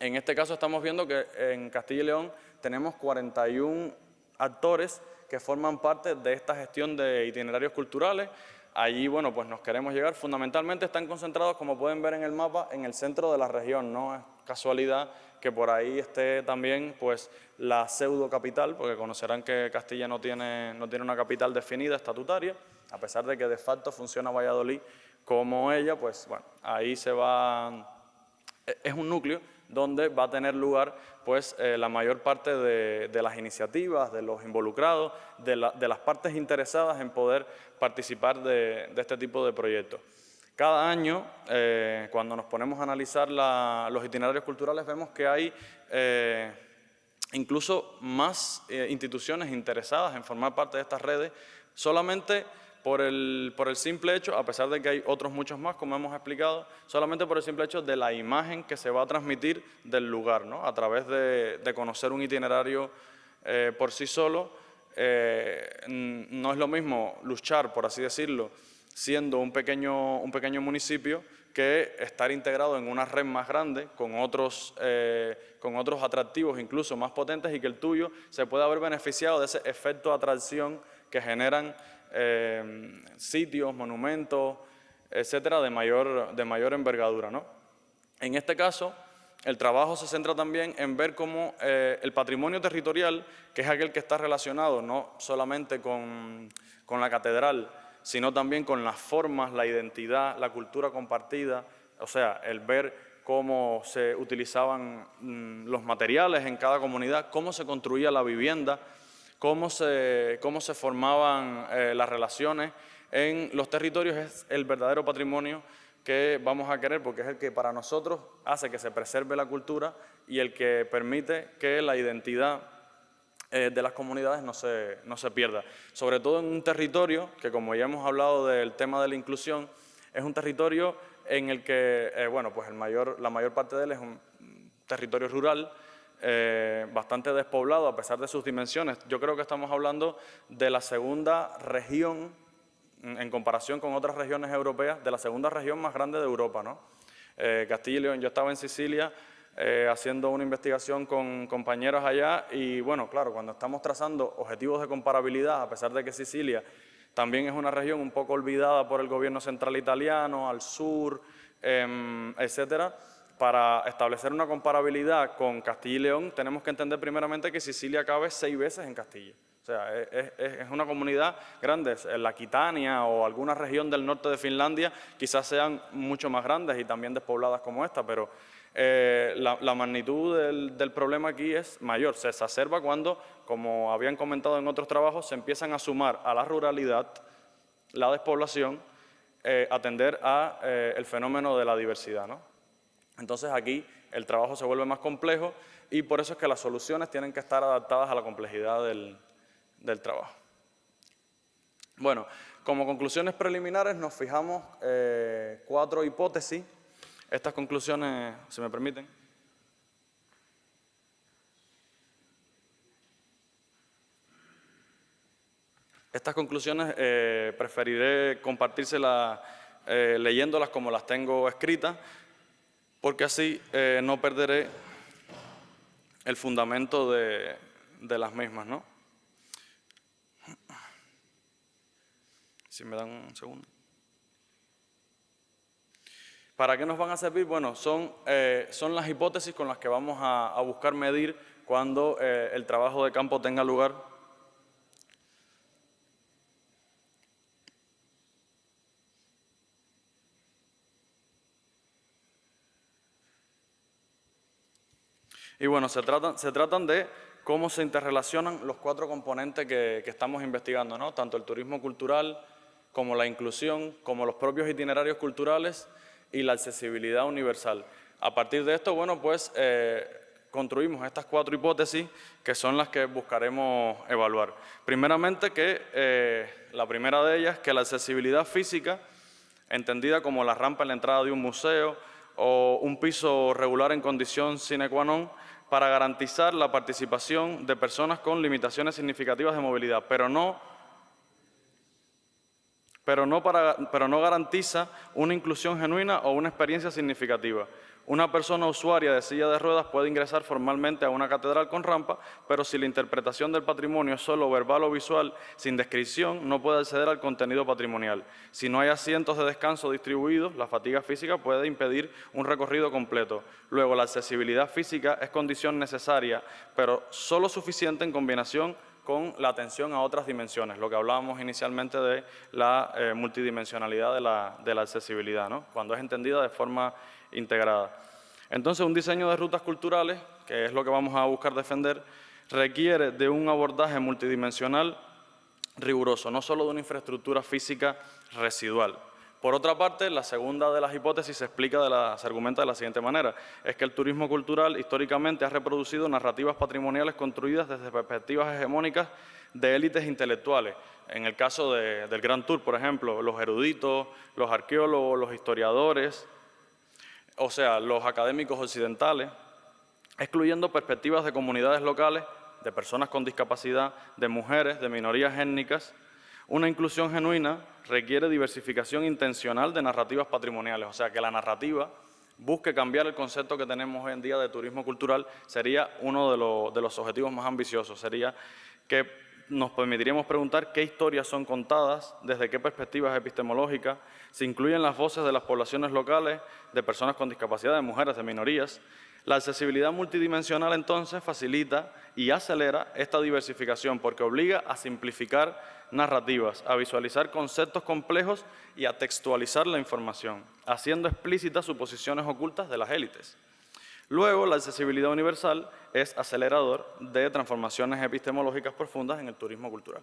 Speaker 2: En este caso estamos viendo que en Castilla y León tenemos 41 actores que forman parte de esta gestión de itinerarios culturales. Allí, bueno, pues nos queremos llegar. Fundamentalmente están concentrados, como pueden ver en el mapa, en el centro de la región. No es casualidad que por ahí esté también pues, la pseudo capital, porque conocerán que Castilla no tiene una capital definida, estatutaria, a pesar de que de facto funciona Valladolid como ella, pues bueno, ahí se va, es un núcleo donde va a tener lugar pues, la mayor parte de las iniciativas, de los involucrados, de las partes interesadas en poder participar de este tipo de proyectos. Cada año, cuando nos ponemos a analizar los itinerarios culturales, vemos que hay incluso más instituciones interesadas en formar parte de estas redes, solamente por el simple hecho, a pesar de que hay otros muchos más, como hemos explicado, solamente por el simple hecho de la imagen que se va a transmitir del lugar, ¿no? A través de conocer un itinerario por sí solo. No es lo mismo luchar, por así decirlo, siendo un pequeño municipio, que estar integrado en una red más grande, con otros atractivos incluso más potentes, y que el tuyo se pueda haber beneficiado de ese efecto de atracción que generan sitios, monumentos, etcétera, de mayor envergadura, ¿no? En este caso, el trabajo se centra también en ver cómo el patrimonio territorial, que es aquel que está relacionado no solamente con la catedral, sino también con las formas, la identidad, la cultura compartida, o sea, el ver cómo se utilizaban los materiales en cada comunidad, cómo se construía la vivienda, cómo se formaban las relaciones en los territorios, es el verdadero patrimonio que vamos a querer, porque es el que para nosotros hace que se preserve la cultura y el que permite que la identidad de las comunidades no se pierda. Sobre todo en un territorio que, como ya hemos hablado del tema de la inclusión, es un territorio en el que, bueno, pues la mayor parte de él es un territorio rural, bastante despoblado a pesar de sus dimensiones. Yo creo que estamos hablando de la segunda región, en comparación con otras regiones europeas, de la segunda región más grande de Europa, ¿no? Castilla y León. Yo estaba en Sicilia haciendo una investigación con compañeros allá y, bueno, claro, cuando estamos trazando objetivos de comparabilidad, a pesar de que Sicilia también es una región un poco olvidada por el gobierno central italiano, al sur, etcétera, para establecer una comparabilidad con Castilla y León, tenemos que entender primeramente que Sicilia cabe 6 veces en Castilla. O sea, es una comunidad grande. En la Aquitania o alguna región del norte de Finlandia quizás sean mucho más grandes y también despobladas como esta, pero la magnitud del problema aquí es mayor. Se exacerba cuando, como habían comentado en otros trabajos, se empiezan a sumar a la ruralidad, la despoblación, atender a el fenómeno de la diversidad, ¿no? Entonces aquí el trabajo se vuelve más complejo y por eso es que las soluciones tienen que estar adaptadas a la complejidad del trabajo. Bueno, como conclusiones preliminares nos fijamos 4 hipótesis. Estas conclusiones, si me permiten. Estas conclusiones preferiré compartírselas leyéndolas como las tengo escritas, porque así no perderé el fundamento de las mismas, ¿no? Si me dan un segundo. ¿Para qué nos van a servir? Bueno, son las hipótesis con las que vamos a buscar medir cuando el trabajo de campo tenga lugar. Y bueno, se tratan de cómo se interrelacionan los 4 componentes que estamos investigando, ¿no? Tanto el turismo cultural, como la inclusión, como los propios itinerarios culturales y la accesibilidad universal. A partir de esto, bueno, pues construimos estas 4 hipótesis que son las que buscaremos evaluar. Primeramente, la primera de ellas, que la accesibilidad física, entendida como la rampa en la entrada de un museo o un piso regular en condición sine qua non, para garantizar la participación de personas con limitaciones significativas de movilidad, pero no garantiza una inclusión genuina o una experiencia significativa. Una persona usuaria de silla de ruedas puede ingresar formalmente a una catedral con rampa, pero si la interpretación del patrimonio es solo verbal o visual, sin descripción, no puede acceder al contenido patrimonial. Si no hay asientos de descanso distribuidos, la fatiga física puede impedir un recorrido completo. Luego, la accesibilidad física es condición necesaria, pero solo suficiente en combinación con la atención a otras dimensiones, lo que hablábamos inicialmente de la multidimensionalidad de la accesibilidad, ¿no? Cuando es entendida de forma integrada. Entonces, un diseño de rutas culturales, que es lo que vamos a buscar defender, requiere de un abordaje multidimensional riguroso, no solo de una infraestructura física residual. Por otra parte, la segunda de las hipótesis se argumenta de la siguiente manera, es que el turismo cultural históricamente ha reproducido narrativas patrimoniales construidas desde perspectivas hegemónicas de élites intelectuales. En el caso del Grand Tour, por ejemplo, los eruditos, los arqueólogos, los historiadores, o sea, los académicos occidentales, excluyendo perspectivas de comunidades locales, de personas con discapacidad, de mujeres, de minorías étnicas. Una inclusión genuina requiere diversificación intencional de narrativas patrimoniales, o sea, que la narrativa busque cambiar el concepto que tenemos hoy en día de turismo cultural. Sería uno de los objetivos más ambiciosos, sería que nos permitiríamos preguntar qué historias son contadas, desde qué perspectivas epistemológicas, se incluyen las voces de las poblaciones locales, de personas con discapacidad, de mujeres, de minorías. La accesibilidad multidimensional, entonces, facilita y acelera esta diversificación porque obliga a simplificar narrativas, a visualizar conceptos complejos y a textualizar la información, haciendo explícitas suposiciones ocultas de las élites. Luego, la accesibilidad universal es acelerador de transformaciones epistemológicas profundas en el turismo cultural.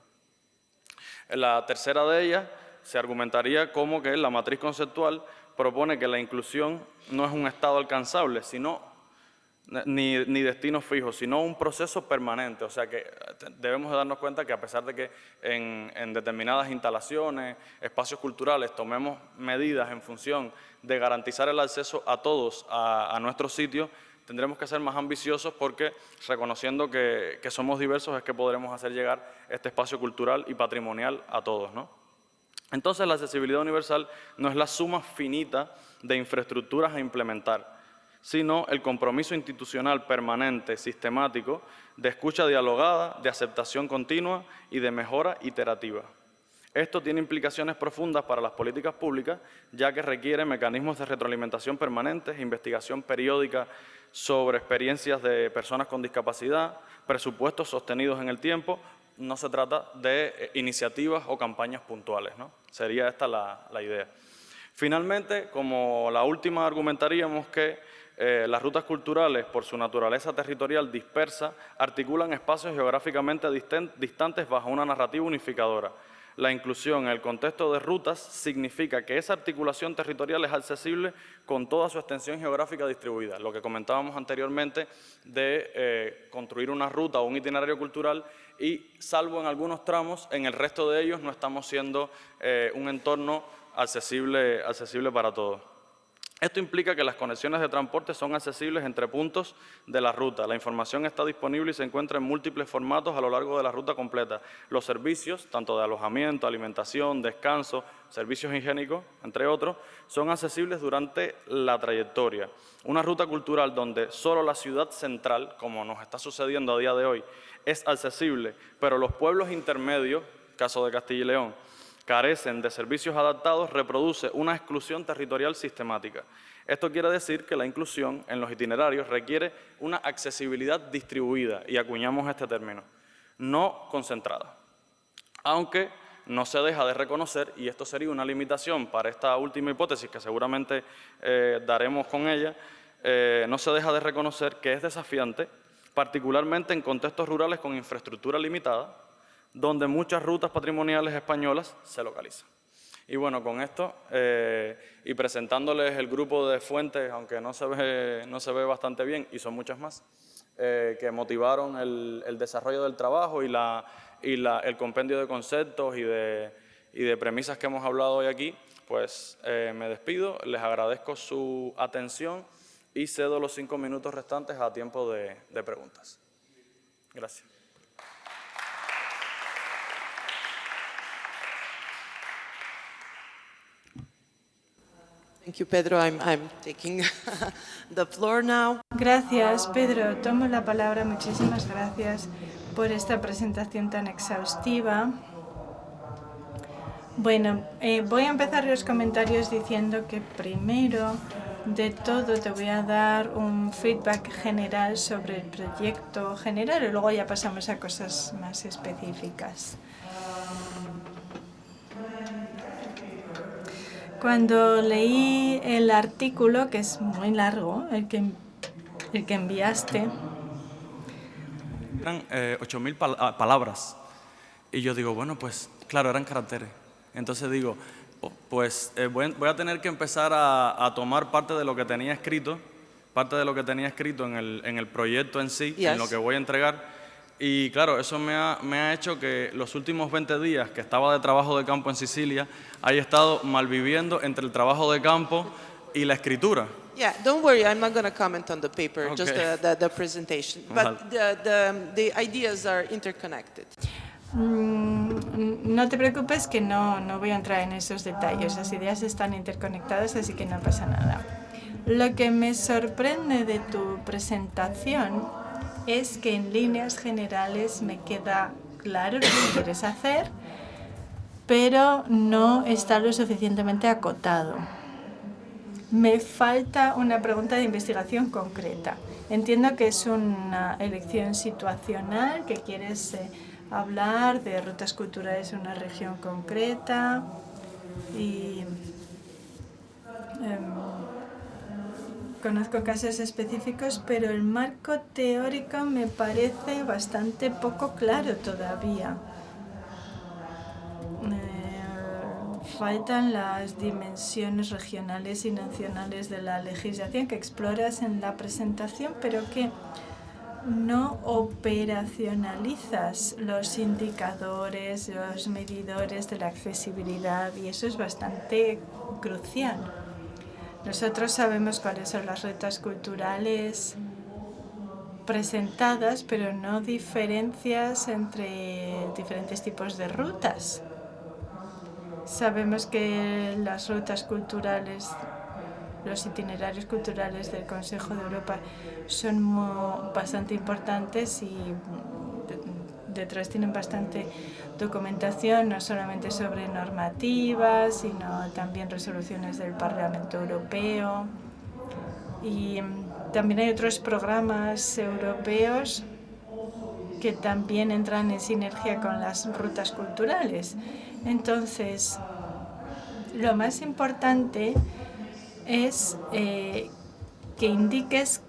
Speaker 2: La tercera de ellas se argumentaría como que la matriz conceptual propone que la inclusión no es un estado alcanzable, ni destinos fijos, sino un proceso permanente. O sea que debemos de darnos cuenta que a pesar de que en determinadas instalaciones, espacios culturales, tomemos medidas en función de garantizar el acceso a todos a nuestros sitios, tendremos que ser más ambiciosos porque reconociendo que somos diversos es que podremos hacer llegar este espacio cultural y patrimonial a todos, ¿no? Entonces, la accesibilidad universal no es la suma finita de infraestructuras a implementar, sino el compromiso institucional permanente, sistemático, de escucha dialogada, de aceptación continua y de mejora iterativa. Esto tiene implicaciones profundas para las políticas públicas, ya que requiere mecanismos de retroalimentación permanentes, investigación periódica sobre experiencias de personas con discapacidad, presupuestos sostenidos en el tiempo. No se trata de iniciativas o campañas puntuales, ¿no? Sería esta la idea. Finalmente, como la última, argumentaríamos que las rutas culturales, por su naturaleza territorial dispersa, articulan espacios geográficamente distantes bajo una narrativa unificadora. La inclusión en el contexto de rutas significa que esa articulación territorial es accesible con toda su extensión geográfica distribuida. Lo que comentábamos anteriormente de construir una ruta o un itinerario cultural y, salvo en algunos tramos, en el resto de ellos no estamos siendo un entorno accesible para todos. Esto implica que las conexiones de transporte son accesibles entre puntos de la ruta. La información está disponible y se encuentra en múltiples formatos a lo largo de la ruta completa. Los servicios, tanto de alojamiento, alimentación, descanso, servicios higiénicos, entre otros, son accesibles durante la trayectoria. Una ruta cultural donde solo la ciudad central, como nos está sucediendo a día de hoy, es accesible, pero los pueblos intermedios, caso de Castilla y León, carecen de servicios adaptados, reproduce una exclusión territorial sistemática. Esto quiere decir que la inclusión en los itinerarios requiere una accesibilidad distribuida, y acuñamos este término, no concentrada. Aunque no se deja de reconocer, y esto sería una limitación para esta última hipótesis que seguramente daremos con ella, no se deja de reconocer que es desafiante, particularmente en contextos rurales con infraestructura limitada, donde muchas rutas patrimoniales españolas se localizan. Y bueno, con esto y presentándoles el grupo de fuentes, aunque no se ve bastante bien, y son muchas más, que motivaron el desarrollo del trabajo y el compendio de conceptos y de premisas que hemos hablado hoy aquí, pues me despido, les agradezco su atención y cedo los 5 minutos restantes a tiempo de preguntas. Gracias.
Speaker 4: Thank you, Pedro. I'm taking the floor now.
Speaker 5: Gracias, Pedro. Tomo la palabra. Muchísimas gracias por esta presentación tan exhaustiva. Bueno, voy a empezar los comentarios diciendo que primero de todo te voy a dar un feedback general sobre el proyecto general y luego ya pasamos a cosas más específicas. Cuando leí el artículo, que es muy largo, el que enviaste,
Speaker 2: eran 8.000 palabras. Y yo digo, bueno, pues claro, eran caracteres. Entonces digo, pues voy a tener que empezar a tomar parte de lo que tenía escrito, en el proyecto en sí,
Speaker 4: Yes.
Speaker 2: en lo que voy a entregar. Y claro, eso me ha hecho que los últimos 20 días que estaba de trabajo de campo en Sicilia, haya estado malviviendo entre el trabajo de campo y la escritura.
Speaker 4: Yeah, don't worry, I'm not going to comment on the paper,
Speaker 2: Okay.
Speaker 4: just the presentation. But the ideas are interconnected.
Speaker 5: no te preocupes que no voy a entrar en esos detalles. Las ideas están interconectadas, así que no pasa nada. Lo que me sorprende de tu presentación es que en líneas generales me queda claro lo que quieres hacer, pero no está lo suficientemente acotado. Me falta una pregunta de investigación concreta. Entiendo que es una elección situacional, que quieres hablar de rutas culturales en una región concreta y conozco casos específicos, pero el marco teórico me parece bastante poco claro todavía. Faltan las dimensiones regionales y nacionales de la legislación que exploras en la presentación, pero que no operacionalizas los indicadores, los medidores de la accesibilidad, y eso es bastante crucial. Nosotros sabemos cuáles son las rutas culturales presentadas, pero no diferencias entre diferentes tipos de rutas. Sabemos que las rutas culturales, los itinerarios culturales del Consejo de Europa son bastante importantes y detrás tienen bastante documentación, no solamente sobre normativas, sino también resoluciones del Parlamento Europeo. Y también hay otros programas europeos que también entran en sinergia con las rutas culturales. Entonces, lo más importante es que indiques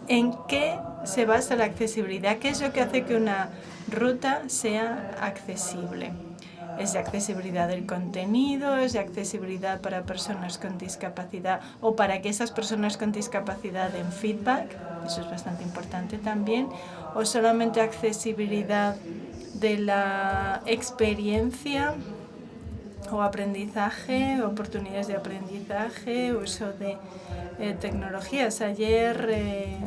Speaker 5: en qué se basa la accesibilidad, qué es lo que hace que una ruta sea accesible. ¿Es de accesibilidad del contenido? ¿Es de accesibilidad para personas con discapacidad o para que esas personas con discapacidad den feedback? Eso es bastante importante también. ¿O solamente accesibilidad de la experiencia o aprendizaje, oportunidades de aprendizaje, uso de tecnologías? Ayer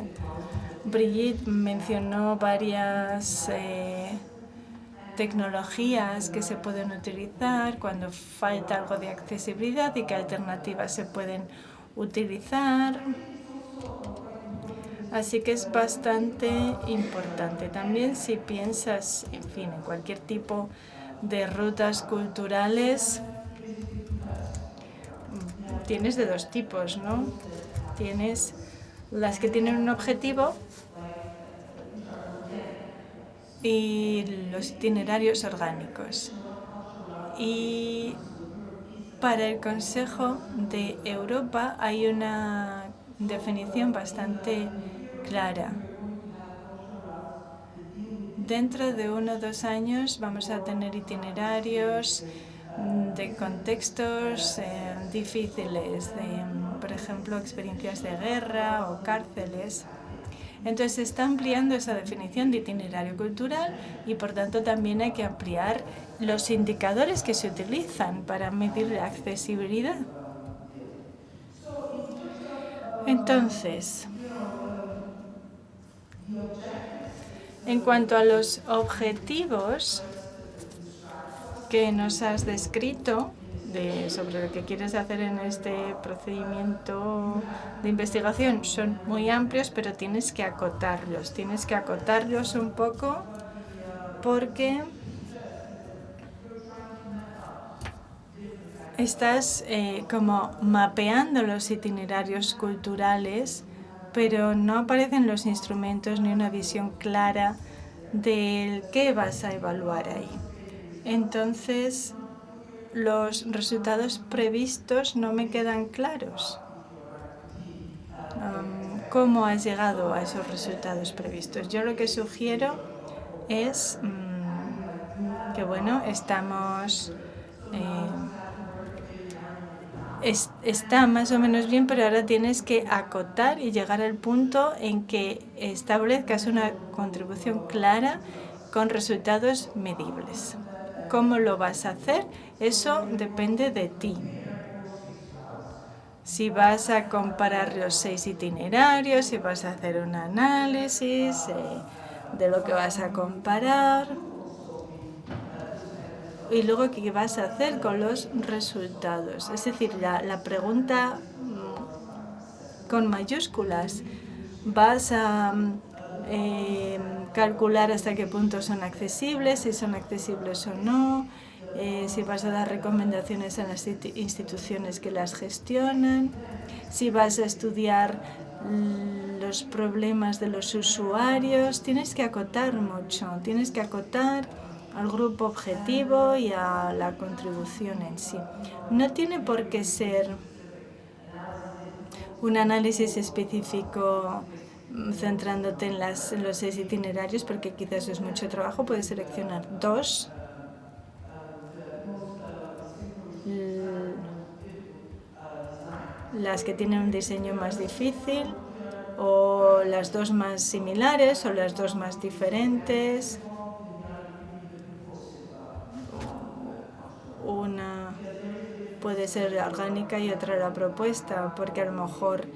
Speaker 5: Brigitte mencionó varias tecnologías que se pueden utilizar cuando falta algo de accesibilidad y qué alternativas se pueden utilizar. Así que es bastante importante. También si piensas, en fin, en cualquier tipo de rutas culturales, tienes de dos tipos, ¿no? Tienes las que tienen un objetivo y los itinerarios orgánicos. Y para el Consejo de Europa hay una definición bastante clara. Dentro de 1 o 2 años vamos a tener itinerarios de contextos difíciles, de, por ejemplo, experiencias de guerra o cárceles. Entonces se está ampliando esa definición de itinerario cultural y por tanto también hay que ampliar los indicadores que se utilizan para medir la accesibilidad. Entonces, en cuanto a los objetivos que nos has descrito sobre lo que quieres hacer en este procedimiento de investigación, son muy amplios, pero tienes que acotarlos un poco porque estás como mapeando los itinerarios culturales, pero no aparecen los instrumentos ni una visión clara del qué vas a evaluar ahí. Entonces, los resultados previstos no me quedan claros. ¿Cómo has llegado a esos resultados previstos? Yo lo que sugiero es que, bueno, estamos... está más o menos bien, pero ahora tienes que acotar y llegar al punto en que establezcas una contribución clara con resultados medibles. ¿Cómo lo vas a hacer? Eso depende de ti. Si vas a comparar los 6 itinerarios, si vas a hacer un análisis de lo que vas a comparar y luego qué vas a hacer con los resultados. Es decir, la pregunta con mayúsculas. Vas a calcular hasta qué punto son accesibles, si son accesibles o no, si vas a dar recomendaciones a las instituciones que las gestionan, si vas a estudiar los problemas de los usuarios. Tienes que acotar mucho, tienes que acotar al grupo objetivo y a la contribución en sí. No tiene por qué ser un análisis específico centrándote en los 6 itinerarios, porque quizás es mucho trabajo. Puedes seleccionar 2. Las que tienen un diseño más difícil, o las 2 más similares, o las 2 más diferentes. Una puede ser orgánica y otra la propuesta, porque a lo mejor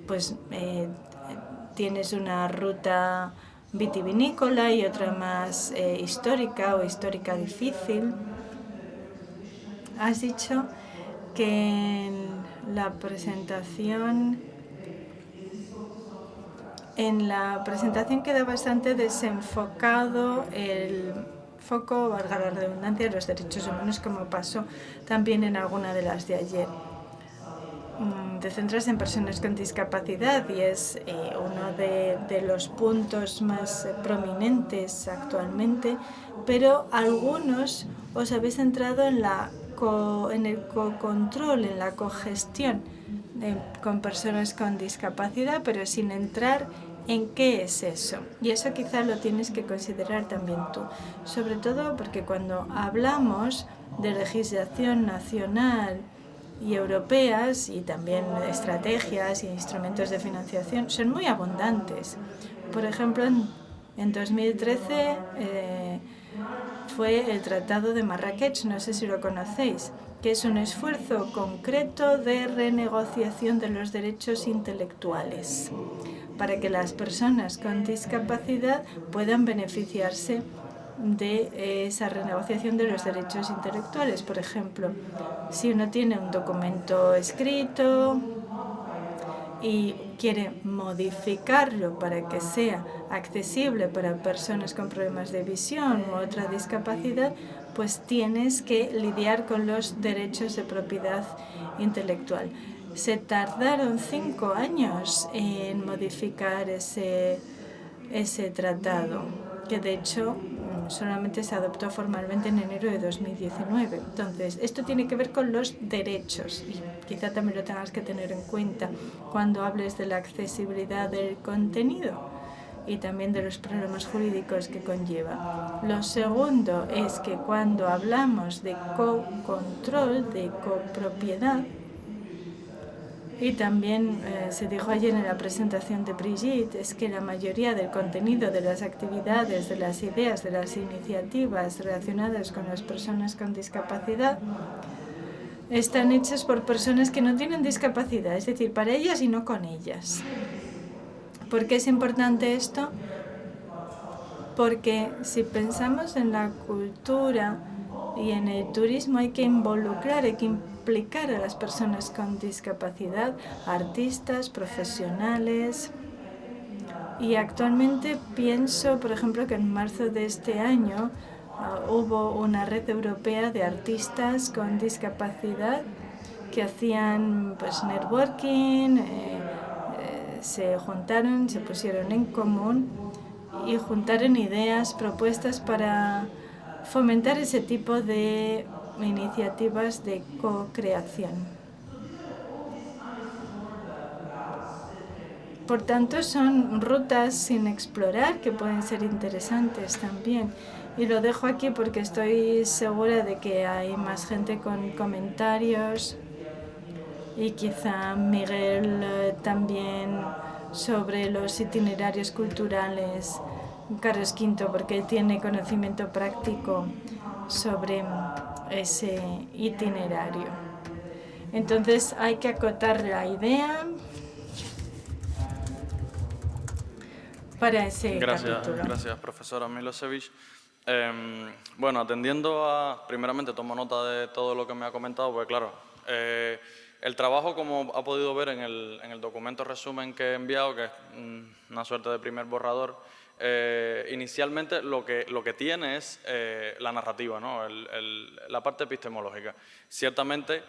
Speaker 5: pues tienes una ruta vitivinícola y otra más histórica o histórica difícil. Has dicho que en la presentación queda bastante desenfocado el foco, valga la redundancia, de los derechos humanos, como pasó también en alguna de las de ayer. Te centras en personas con discapacidad y es uno de los puntos más prominentes actualmente, pero algunos os habéis centrado en el co-control, en la cogestión con personas con discapacidad, pero sin entrar en qué es eso. Y eso quizá lo tienes que considerar también tú, sobre todo porque cuando hablamos de legislación nacional y europeas, y también estrategias y instrumentos de financiación, son muy abundantes. Por ejemplo, en 2013 fue el Tratado de Marrakech, no sé si lo conocéis, que es un esfuerzo concreto de renegociación de los derechos intelectuales para que las personas con discapacidad puedan beneficiarse de esa renegociación de los derechos intelectuales. Por ejemplo, si uno tiene un documento escrito y quiere modificarlo para que sea accesible para personas con problemas de visión u otra discapacidad, pues tienes que lidiar con los derechos de propiedad intelectual. Se tardaron 5 años en modificar ese tratado, que de hecho solamente se adoptó formalmente en enero de 2019. Entonces, esto tiene que ver con los derechos y quizá también lo tengas que tener en cuenta cuando hables de la accesibilidad del contenido y también de los problemas jurídicos que conlleva. Lo segundo es que cuando hablamos de co-control, de copropiedad, y también se dijo ayer en la presentación de Brigitte, es que la mayoría del contenido de las actividades, de las ideas, de las iniciativas relacionadas con las personas con discapacidad están hechas por personas que no tienen discapacidad, es decir, para ellas y no con ellas. ¿Por qué es importante esto? Porque si pensamos en la cultura y en el turismo hay que involucrar, hay que implicar a las personas con discapacidad, artistas, profesionales. Y actualmente pienso, por ejemplo, que en marzo de este año hubo una red europea de artistas con discapacidad que hacían pues networking, se juntaron, se pusieron en común y juntaron ideas, propuestas para fomentar ese tipo de iniciativas de co-creación. Por tanto, son rutas sin explorar que pueden ser interesantes también. Y lo dejo aquí porque estoy segura de que hay más gente con comentarios y quizá Miguel también sobre los itinerarios culturales, Carlos V, porque él tiene conocimiento práctico sobre ese itinerario. Entonces hay que acotar la idea para ese capítulo.
Speaker 2: Gracias, profesora Milosevic. Bueno, atendiendo a, primeramente tomo nota de todo lo que me ha comentado, porque claro, el trabajo, como ha podido ver en el documento resumen que he enviado, que es una suerte de primer borrador, inicialmente lo que tiene es la narrativa, ¿no? La parte epistemológica. Ciertamente,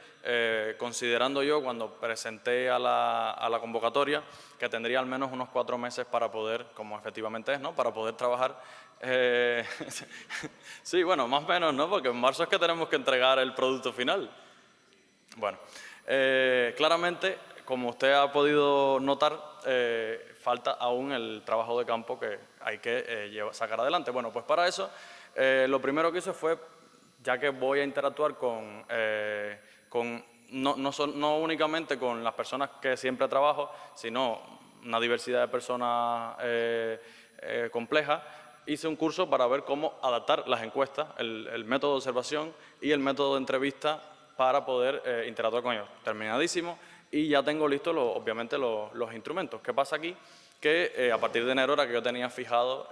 Speaker 2: considerando yo cuando presenté a la convocatoria que tendría al menos unos 4 meses para poder, como efectivamente es, ¿no? Para poder trabajar. Sí, bueno, más o menos, ¿no? Porque en marzo es que tenemos que entregar el producto final. Bueno, claramente, como usted ha podido notar, falta aún el trabajo de campo que hay que sacar adelante. Bueno, pues para eso, lo primero que hice fue, ya que voy a interactuar no únicamente con las personas que siempre trabajo, sino una diversidad de personas compleja, hice un curso para ver cómo adaptar las encuestas, el método de observación y el método de entrevista para poder interactuar con ellos. Terminadísimo y ya tengo listos, obviamente, los instrumentos. ¿Qué pasa aquí? Que a partir de enero era que yo tenía fijado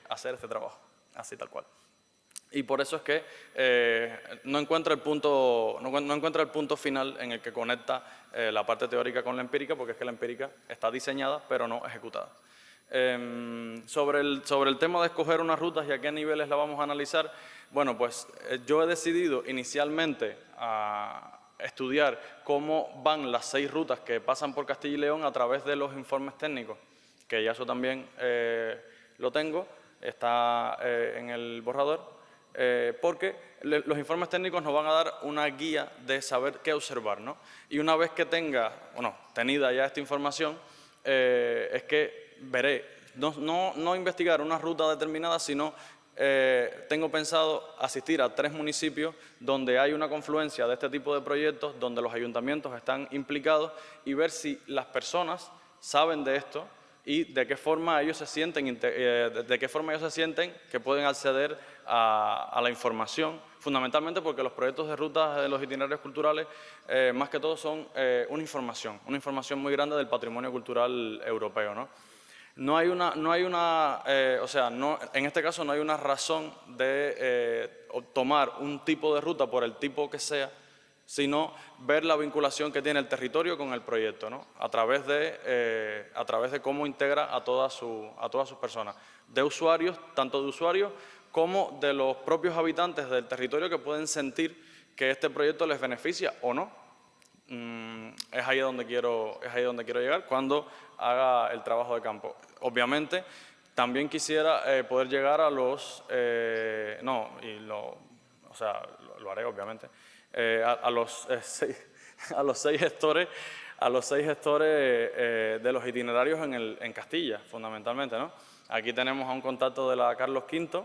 Speaker 2: hacer este trabajo, así tal cual. Y por eso es que no encuentro el punto final en el que conecta la parte teórica con la empírica, porque es que la empírica está diseñada pero no ejecutada. Sobre el tema de escoger unas rutas y a qué niveles la vamos a analizar, bueno, pues yo he decidido inicialmente a estudiar cómo van las 6 rutas que pasan por Castilla y León a través de los informes técnicos, que ya eso también lo tengo, está en el borrador, porque los informes técnicos nos van a dar una guía de saber qué observar, ¿no? Y una vez que tenida ya esta información, es que veré, no investigar una ruta determinada, sino tengo pensado asistir a 3 municipios donde hay una confluencia de este tipo de proyectos, donde los ayuntamientos están implicados y ver si las personas saben de esto y de qué forma ellos se sienten, que pueden acceder a la información, fundamentalmente porque los proyectos de rutas de los itinerarios culturales, más que todo, son una información muy grande del patrimonio cultural europeo, ¿no? En este caso no hay una razón de tomar un tipo de ruta por el tipo que sea, sino ver la vinculación que tiene el territorio con el proyecto, ¿no? A través de cómo integra a todas sus personas, de usuarios, tanto de usuarios como de los propios habitantes del territorio que pueden sentir que este proyecto les beneficia o no. Es ahí donde quiero llegar cuando haga el trabajo de campo. Obviamente, también quisiera poder llegar a los... lo haré, obviamente. A los 6 gestores a los 6 gestores de los itinerarios en Castilla, fundamentalmente, ¿no? Aquí tenemos a un contacto de la Carlos V,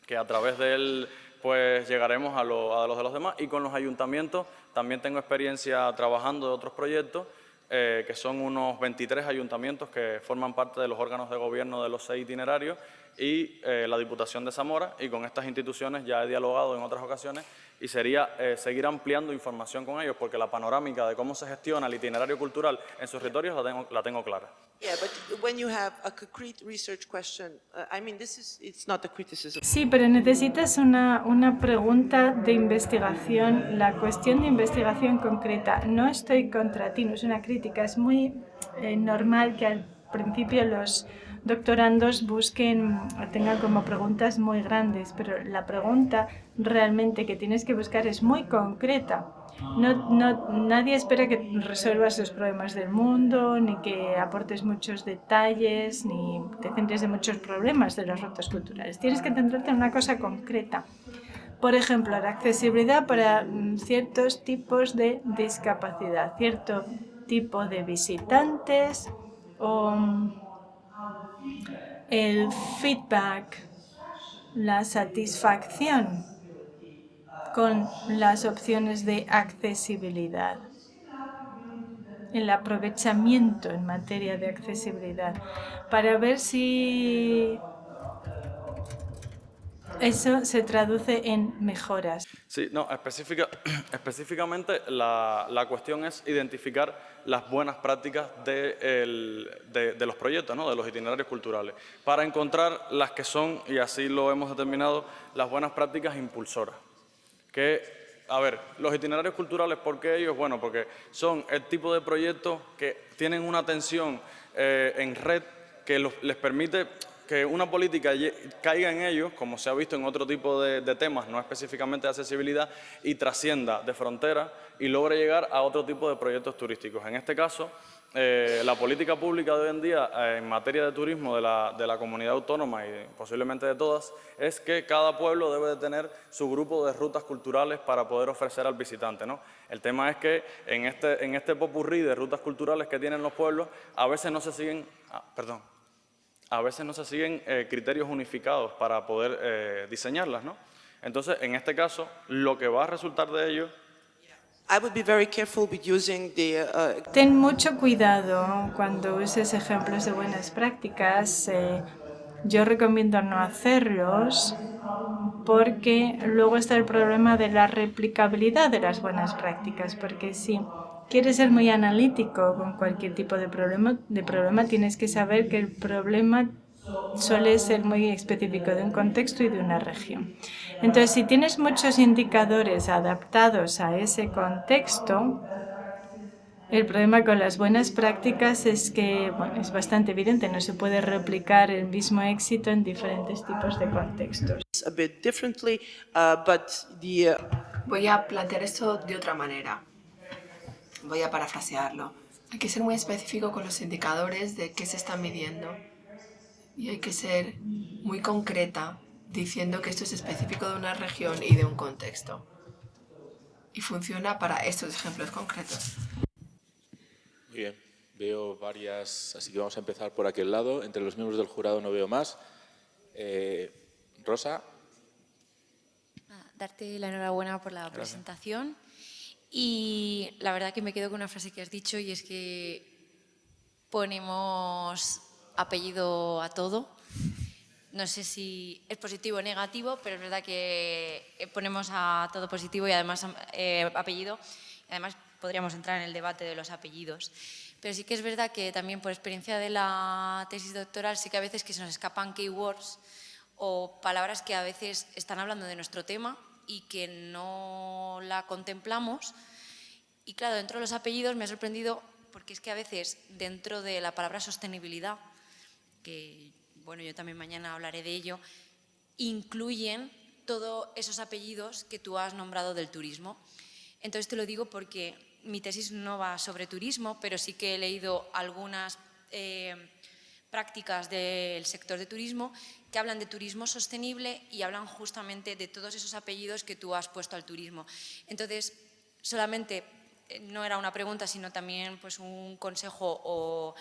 Speaker 2: que a través de él pues llegaremos a los de los demás, y con los ayuntamientos también tengo experiencia trabajando de otros proyectos, que son unos 23 ayuntamientos que forman parte de los órganos de gobierno de los 6 itinerarios y la Diputación de Zamora, y con estas instituciones ya he dialogado en otras ocasiones y sería seguir ampliando información con ellos, porque la panorámica de cómo se gestiona el itinerario cultural en sus territorios la tengo clara.
Speaker 4: Yeah, but when you have a concrete research question, I mean, it's not a criticism.
Speaker 5: Sí, pero necesitas una pregunta de investigación, la cuestión de investigación concreta. No estoy contra ti, no es una crítica, es muy normal que al principio los doctorandos tengan como preguntas muy grandes, pero la pregunta realmente que tienes que buscar es muy concreta. Nadie espera que resuelvas los problemas del mundo, ni que aportes muchos detalles, ni te centres en muchos problemas de las rutas culturales. Tienes que centrarte en una cosa concreta. Por ejemplo, la accesibilidad para ciertos tipos de discapacidad, cierto tipo de visitantes, o el feedback, la satisfacción con las opciones de accesibilidad, el aprovechamiento en materia de accesibilidad, para ver si eso se traduce en mejoras.
Speaker 2: Sí, no, específicamente la cuestión es identificar las buenas prácticas de los proyectos, ¿no? De los itinerarios culturales, para encontrar las que son, y así lo hemos determinado, las buenas prácticas impulsoras. A ver, los itinerarios culturales, ¿por qué ellos? Bueno, porque son el tipo de proyectos que tienen una atención en red que les permite que una política caiga en ellos, como se ha visto en otro tipo de temas, no específicamente de accesibilidad, y trascienda de fronteras y logre llegar a otro tipo de proyectos turísticos. En este caso, la política pública de hoy en día en materia de turismo de la comunidad autónoma y posiblemente de todas es que cada pueblo debe de tener su grupo de rutas culturales para poder ofrecer al visitante, ¿no? El tema es que en este popurrí de rutas culturales que tienen los pueblos a veces no se siguen, criterios unificados para poder diseñarlas, ¿no? Entonces, en este caso, lo que va a resultar de ello...
Speaker 4: I would be very careful with using
Speaker 5: Ten mucho cuidado cuando uses ejemplos de buenas prácticas. Yo recomiendo no hacerlos porque luego está el problema de la replicabilidad de las buenas prácticas, porque si quieres ser muy analítico con cualquier tipo de problema, tienes que saber que el problema suele ser muy específico de un contexto y de una región. Entonces, si tienes muchos indicadores adaptados a ese contexto, el problema con las buenas prácticas es que, bueno, es bastante evidente, no se puede replicar el mismo éxito en diferentes tipos de contextos.
Speaker 4: a bit differently, but
Speaker 3: Voy a plantear esto de otra manera. Voy a parafrasearlo. Hay que ser muy específico con los indicadores de qué se están midiendo. Y hay que ser muy concreta diciendo que esto es específico de una región y de un contexto. Y funciona para estos ejemplos concretos.
Speaker 1: Muy bien, veo varias, así que vamos a empezar por aquel lado. Entre los miembros del jurado no veo más. Rosa.
Speaker 6: Darte la enhorabuena por la presentación. Y la verdad que me quedo con una frase que has dicho, y es que ponemos apellido a todo. No sé si es positivo o negativo, pero es verdad que ponemos a todo positivo y además apellido. Además podríamos entrar en el debate de los apellidos. Pero sí que es verdad que también por experiencia de la tesis doctoral sí que a veces que se nos escapan keywords o palabras que a veces están hablando de nuestro tema y que no la contemplamos. Y claro, dentro de los apellidos me ha sorprendido porque es que a veces dentro de la palabra sostenibilidad, que bueno, yo también mañana hablaré de ello, incluyen todos esos apellidos que tú has nombrado del turismo. Entonces te lo digo porque mi tesis no va sobre turismo, pero sí que he leído algunas prácticas del sector de turismo que hablan de turismo sostenible y hablan justamente de todos esos apellidos que tú has puesto al turismo. Entonces, solamente no era una pregunta, sino también pues, un consejo o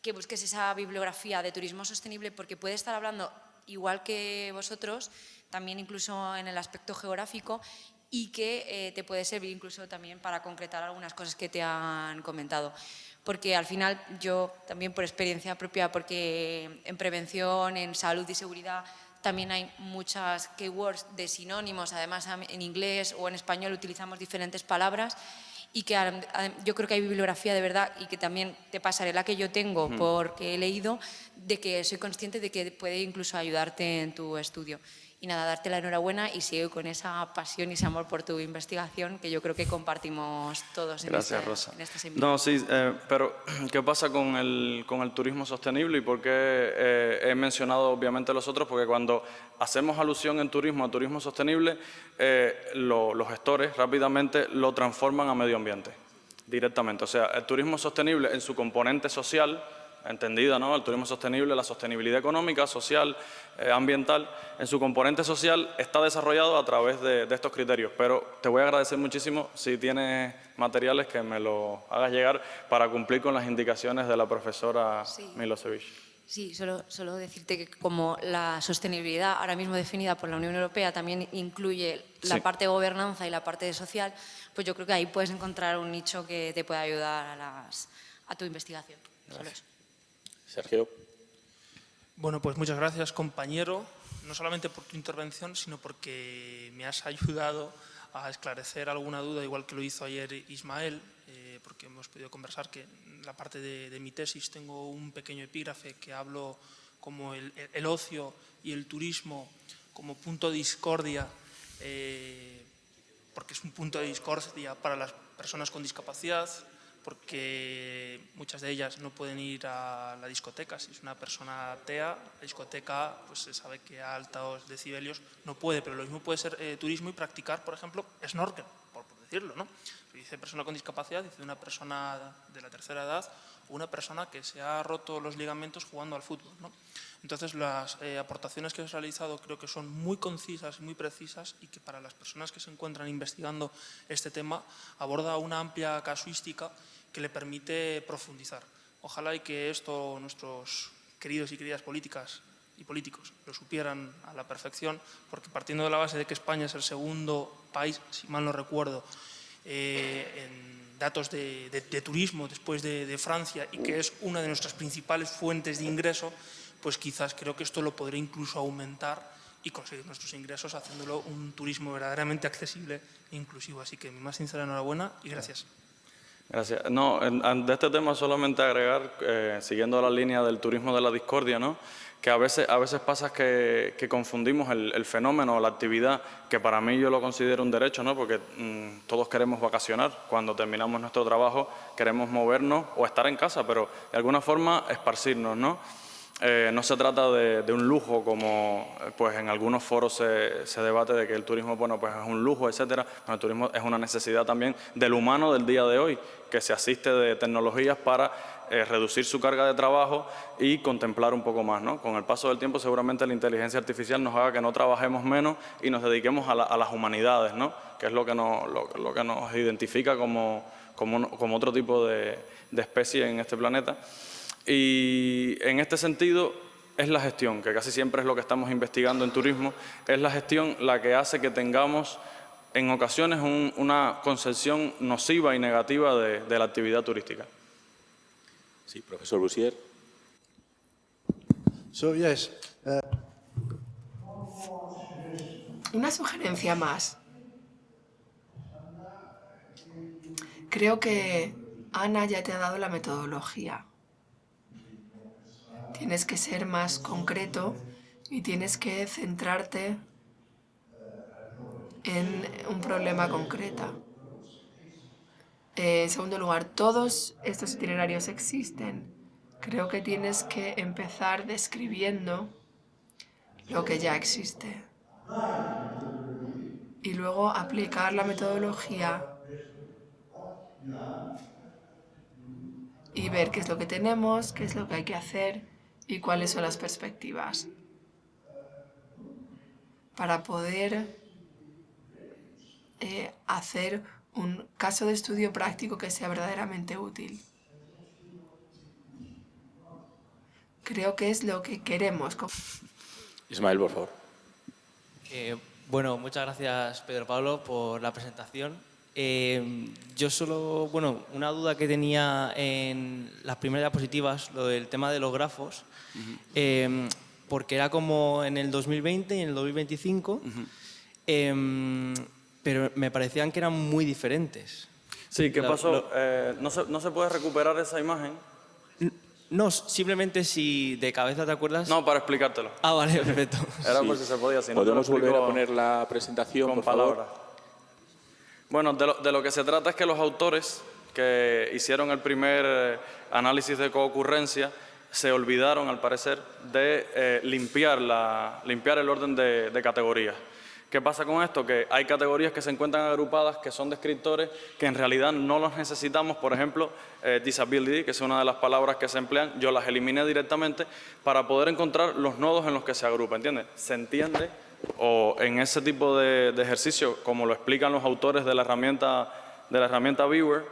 Speaker 6: que busques esa bibliografía de turismo sostenible, porque puede estar hablando, igual que vosotros, también incluso en el aspecto geográfico, y que te puede servir incluso también para concretar algunas cosas que te han comentado. Porque al final yo también por experiencia propia, porque en prevención, en salud y seguridad también hay muchas keywords de sinónimos, además en inglés o en español utilizamos diferentes palabras, y que yo creo que hay bibliografía de verdad, y que también te pasaré la que yo tengo porque he leído, de que soy consciente de que puede incluso ayudarte en tu estudio. Y nada, darte la enhorabuena y sigue con esa pasión y ese amor por tu investigación que yo creo que compartimos todos en
Speaker 2: Gracias, Rosa.
Speaker 6: este seminario.
Speaker 2: No, sí, pero ¿qué pasa con el turismo sostenible y por qué he mencionado obviamente los otros? Porque cuando hacemos alusión en turismo a turismo sostenible, los gestores rápidamente lo transforman a medio ambiente directamente. O sea, el turismo sostenible en su componente social, entendida, ¿no? El turismo sostenible, la sostenibilidad económica, social, ambiental, en su componente social está desarrollado a través de estos criterios. Pero te voy a agradecer muchísimo si tienes materiales que me lo hagas llegar para cumplir con las indicaciones de la profesora Milosevic.
Speaker 6: Sí, solo decirte que como la sostenibilidad ahora mismo definida por la Unión Europea también incluye la parte de gobernanza y la parte de social, pues yo creo que ahí puedes encontrar un nicho que te pueda ayudar a tu investigación. Solo eso.
Speaker 1: Sergio.
Speaker 7: Bueno, pues muchas gracias, compañero, no solamente por tu intervención, sino porque me has ayudado a esclarecer alguna duda, igual que lo hizo ayer Ismael, porque hemos podido conversar que en la parte de mi tesis tengo un pequeño epígrafe que hablo como el ocio y el turismo como punto de discordia, porque es un punto de discordia para las personas con discapacidad, porque muchas de ellas no pueden ir a la discoteca. Si es una persona atea, la discoteca, pues se sabe que a altos decibelios no puede, pero lo mismo puede ser turismo y practicar, por ejemplo, snorkel, por decirlo, ¿no? Si dice persona con discapacidad, dice una persona de la tercera edad o una persona que se ha roto los ligamentos jugando al fútbol, ¿no? Entonces, las aportaciones que has realizado creo que son muy concisas y muy precisas, y que para las personas que se encuentran investigando este tema aborda una amplia casuística que le permite profundizar. Ojalá y que esto nuestros queridos y queridas políticas y políticos lo supieran a la perfección, porque partiendo de la base de que España es el segundo país, si mal no recuerdo, en datos de turismo después de Francia, y que es una de nuestras principales fuentes de ingreso, pues quizás creo que esto lo podría incluso aumentar y conseguir nuestros ingresos haciéndolo un turismo verdaderamente accesible e inclusivo. Así que mi más sincera enhorabuena y gracias.
Speaker 2: Gracias. No, de este tema solamente agregar, siguiendo la línea del turismo de la discordia, ¿no? Que a veces pasa que confundimos el fenómeno o la actividad, que para mí yo lo considero un derecho, ¿no? Porque todos queremos vacacionar, cuando terminamos nuestro trabajo queremos movernos o estar en casa, pero de alguna forma esparcirnos, ¿no? No se trata de un lujo, como pues en algunos foros se debate de que el turismo, bueno, pues es un lujo, etcétera. Bueno, el turismo es una necesidad también del humano del día de hoy, que se asiste de tecnologías para reducir su carga de trabajo y contemplar un poco más, ¿no? Con el paso del tiempo seguramente la inteligencia artificial nos haga que no trabajemos menos y nos dediquemos a las humanidades, ¿no? Que es lo que nos identifica como otro tipo de especie en este planeta. Y en este sentido es la gestión, que casi siempre es lo que estamos investigando en turismo, es la gestión la que hace que tengamos en ocasiones una concepción nociva y negativa de la actividad turística.
Speaker 1: Sí, profesor Bussier.
Speaker 8: So, yes.
Speaker 3: Una sugerencia más. Creo que Ana ya te ha dado la metodología. Tienes que ser más concreto y tienes que centrarte en un problema concreto. En segundo lugar, todos estos itinerarios existen. Creo que tienes que empezar describiendo lo que ya existe y luego aplicar la metodología y ver qué es lo que tenemos, qué es lo que hay que hacer y cuáles son las perspectivas para poder hacer un caso de estudio práctico que sea verdaderamente útil. Creo que es lo que queremos.
Speaker 1: Ismael, por favor.
Speaker 8: Bueno, muchas gracias, Pedro Pablo, por la presentación. Yo solo, una duda que tenía en las primeras diapositivas, lo del tema de los grafos, porque era como en el 2020 y en el 2025, pero me parecían que eran muy diferentes.
Speaker 2: Sí, ¿qué pasó? ¿No se puede recuperar esa imagen?
Speaker 8: No, simplemente si de cabeza te acuerdas.
Speaker 2: No, para explicártelo.
Speaker 8: Ah, vale, perfecto.
Speaker 2: Era por si se podía. Si no
Speaker 1: ¿Podemos
Speaker 2: te lo
Speaker 1: volver a
Speaker 2: explico
Speaker 1: poner la presentación,
Speaker 2: con
Speaker 1: por favor?
Speaker 2: palabras. Bueno, de lo que se trata es que los autores que hicieron el primer análisis de coocurrencia se olvidaron, al parecer, de limpiar el orden de categorías. ¿Qué pasa con esto? Que hay categorías que se encuentran agrupadas que son descriptores que en realidad no los necesitamos. Por ejemplo, disability, que es una de las palabras que se emplean, yo las eliminé directamente para poder encontrar los nodos en los que se agrupa, ¿entiendes? Se entiende, o en ese tipo de ejercicio, como lo explican los autores de la herramienta Viewer.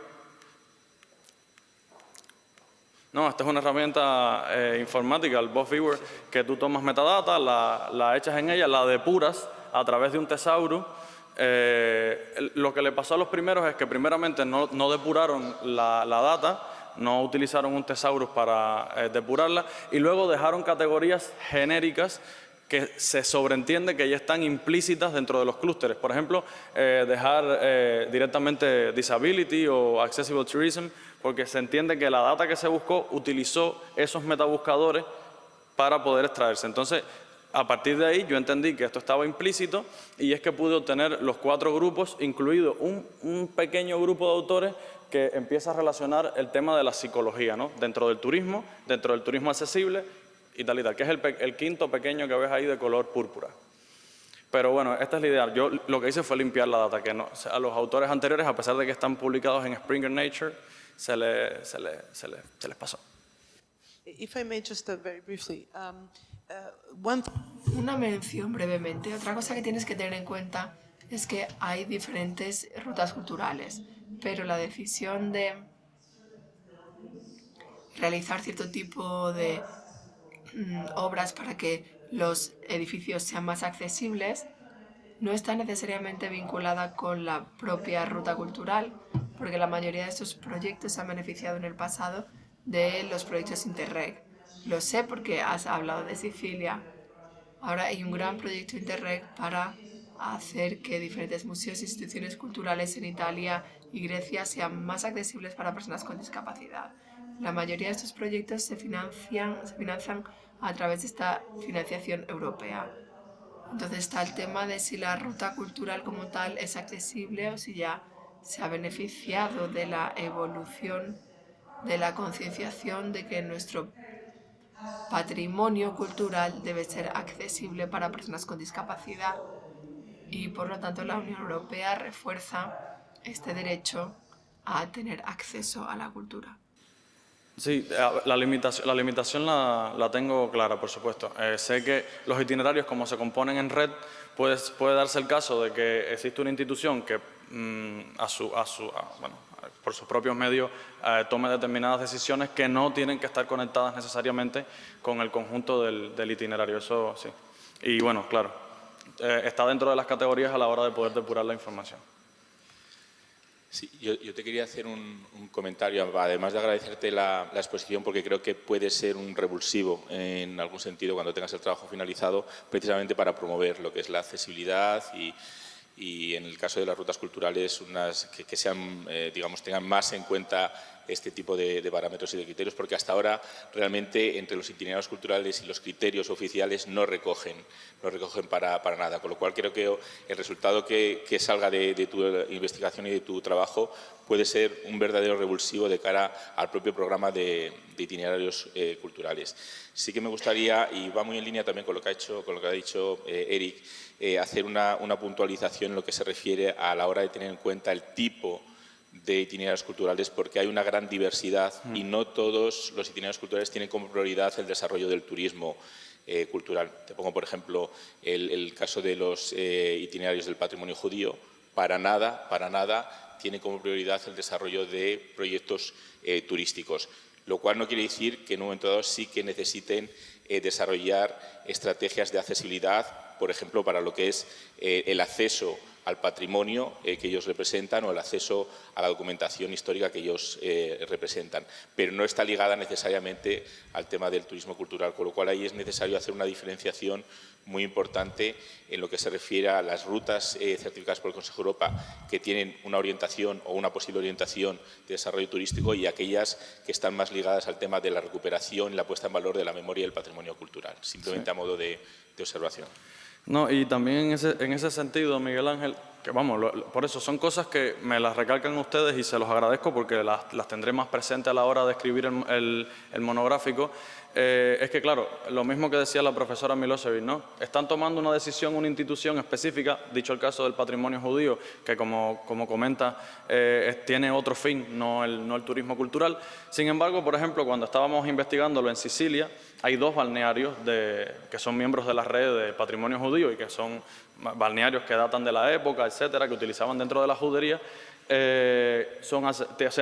Speaker 2: No, esta es una herramienta informática, el Boss Viewer, que tú tomas metadata, la echas en ella, la depuras a través de un tesaurus. Lo que le pasó a los primeros es que primeramente no depuraron la data, no utilizaron un tesaurus para depurarla, y luego dejaron categorías genéricas que se sobreentiende que ya están implícitas dentro de los clústeres. Por ejemplo, dejar directamente disability o accessible tourism, porque se entiende que la data que se buscó utilizó esos metabuscadores para poder extraerse. Entonces, a partir de ahí yo entendí que esto estaba implícito, y es que pude obtener los 4 grupos, incluido un pequeño grupo de autores que empieza a relacionar el tema de la psicología, ¿no? dentro del turismo accesible y tal, que es el quinto pequeño que ves ahí de color púrpura. Pero bueno, esta es la idea. Yo lo que hice fue limpiar la data, que no, o sea, a los autores anteriores, a pesar de que están publicados en Springer Nature, se les pasó.
Speaker 4: If I may just very briefly,
Speaker 3: Una mención brevemente. Otra cosa que tienes que tener en cuenta es que hay diferentes rutas culturales, pero la decisión de realizar cierto tipo de obras para que los edificios sean más accesibles no está necesariamente vinculada con la propia ruta cultural, porque la mayoría de estos proyectos se han beneficiado en el pasado de los proyectos Interreg. Lo sé porque has hablado de Sicilia. Ahora hay un gran proyecto Interreg para hacer que diferentes museos e instituciones culturales en Italia y Grecia sean más accesibles para personas con discapacidad. La mayoría de estos proyectos se financian a través de esta financiación europea. Entonces está el tema de si la ruta cultural como tal es accesible o si ya se ha beneficiado de la evolución, de la concienciación de que nuestro patrimonio cultural debe ser accesible para personas con discapacidad, y por lo tanto la Unión Europea refuerza este derecho a tener acceso a la cultura.
Speaker 2: Sí, la limitación la tengo clara, por supuesto. Sé que los itinerarios, como se componen en red, puede darse el caso de que existe una institución que por sus propios medios tome determinadas decisiones que no tienen que estar conectadas necesariamente con el conjunto del itinerario. Eso sí. Y bueno, claro, está dentro de las categorías a la hora de poder depurar la información.
Speaker 1: Sí, yo te quería hacer un comentario, además de agradecerte la exposición, porque creo que puede ser un revulsivo en algún sentido cuando tengas el trabajo finalizado, precisamente para promover lo que es la accesibilidad y en el caso de las rutas culturales, que sean, digamos, tengan más en cuenta este tipo de parámetros y de criterios, porque hasta ahora realmente entre los itinerarios culturales y los criterios oficiales no recogen para nada, con lo cual creo que el resultado que salga de tu investigación y de tu trabajo puede ser un verdadero revulsivo de cara al propio programa de itinerarios culturales. Sí que me gustaría, y va muy en línea también con lo que ha dicho Eric, hacer una puntualización en lo que se refiere a la hora de tener en cuenta el tipo de itinerarios culturales, porque hay una gran diversidad y no todos los itinerarios culturales tienen como prioridad el desarrollo del turismo cultural. Te pongo, por ejemplo, el caso de los itinerarios del patrimonio judío. para nada tiene como prioridad el desarrollo de proyectos turísticos, lo cual no quiere decir que en un momento dado sí que necesiten desarrollar estrategias de accesibilidad, por ejemplo, para lo que es el acceso al patrimonio que ellos representan o el acceso a la documentación histórica que ellos representan, pero no está ligada necesariamente al tema del turismo cultural, con lo cual ahí es necesario hacer una diferenciación muy importante en lo que se refiere a las rutas certificadas por el Consejo de Europa que tienen una orientación o una posible orientación de desarrollo turístico y aquellas que están más ligadas al tema de la recuperación y la puesta en valor de la memoria y el patrimonio cultural, simplemente a modo de observación.
Speaker 2: No, y también en ese sentido, Miguel Ángel, que vamos, por eso son cosas que me las recalcan ustedes y se los agradezco porque las tendré más presentes a la hora de escribir el monográfico. Es que, claro, lo mismo que decía la profesora Milosevic, ¿no? Están tomando una decisión, una institución específica, dicho el caso del patrimonio judío, que como comenta, tiene otro fin, no el turismo cultural. Sin embargo, por ejemplo, cuando estábamos investigándolo en Sicilia, hay 2 balnearios que son miembros de la red de patrimonio judío y que son balnearios que datan de la época, etcétera, que utilizaban dentro de la judería.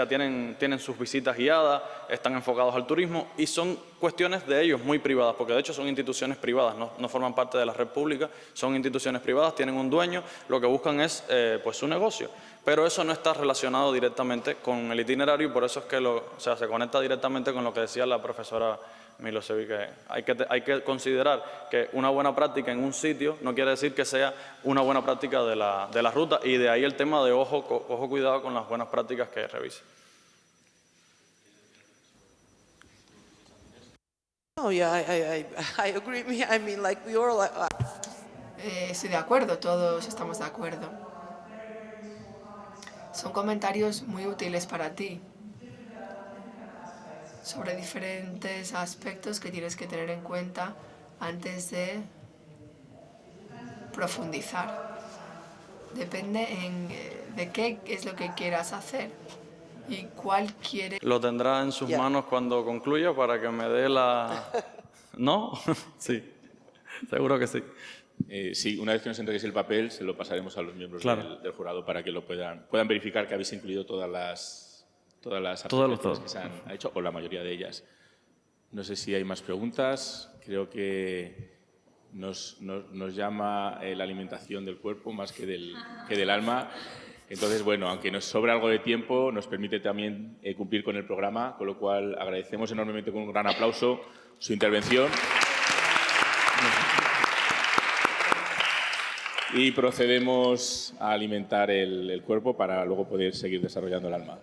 Speaker 2: Tienen sus visitas guiadas, están enfocados al turismo y son cuestiones de ellos muy privadas, porque de hecho son instituciones privadas, no forman parte de la red pública, son instituciones privadas, tienen un dueño, lo que buscan es pues su negocio. Pero eso no está relacionado directamente con el itinerario y por eso es que se conecta directamente con lo que decía la profesora Milosevic, que hay que considerar que una buena práctica en un sitio no quiere decir que sea una buena práctica de la ruta y de ahí el tema de ojo cuidado con las buenas prácticas que revise.
Speaker 4: Oh, yeah, I agree. I mean, like we all...
Speaker 3: Estoy de acuerdo, todos estamos de acuerdo. Son comentarios muy útiles para ti sobre diferentes aspectos que tienes que tener en cuenta antes de profundizar. Depende de qué es lo que quieras hacer y cuál quieres.
Speaker 2: Lo tendrá en sus manos cuando concluya para que me dé la... ¿No? Sí, seguro que sí.
Speaker 1: Sí, una vez que nos entreguéis el papel, se lo pasaremos a los miembros del jurado para que lo puedan verificar que habéis incluido todas las apreciaciones que se han hecho, o la mayoría de ellas. No sé si hay más preguntas. Creo que nos llama la alimentación del cuerpo más que del alma. Entonces, bueno, aunque nos sobra algo de tiempo, nos permite también cumplir con el programa, con lo cual agradecemos enormemente con un gran aplauso su intervención. Y procedemos a alimentar el cuerpo para luego poder seguir desarrollando el alma.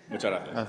Speaker 1: Muchas gracias.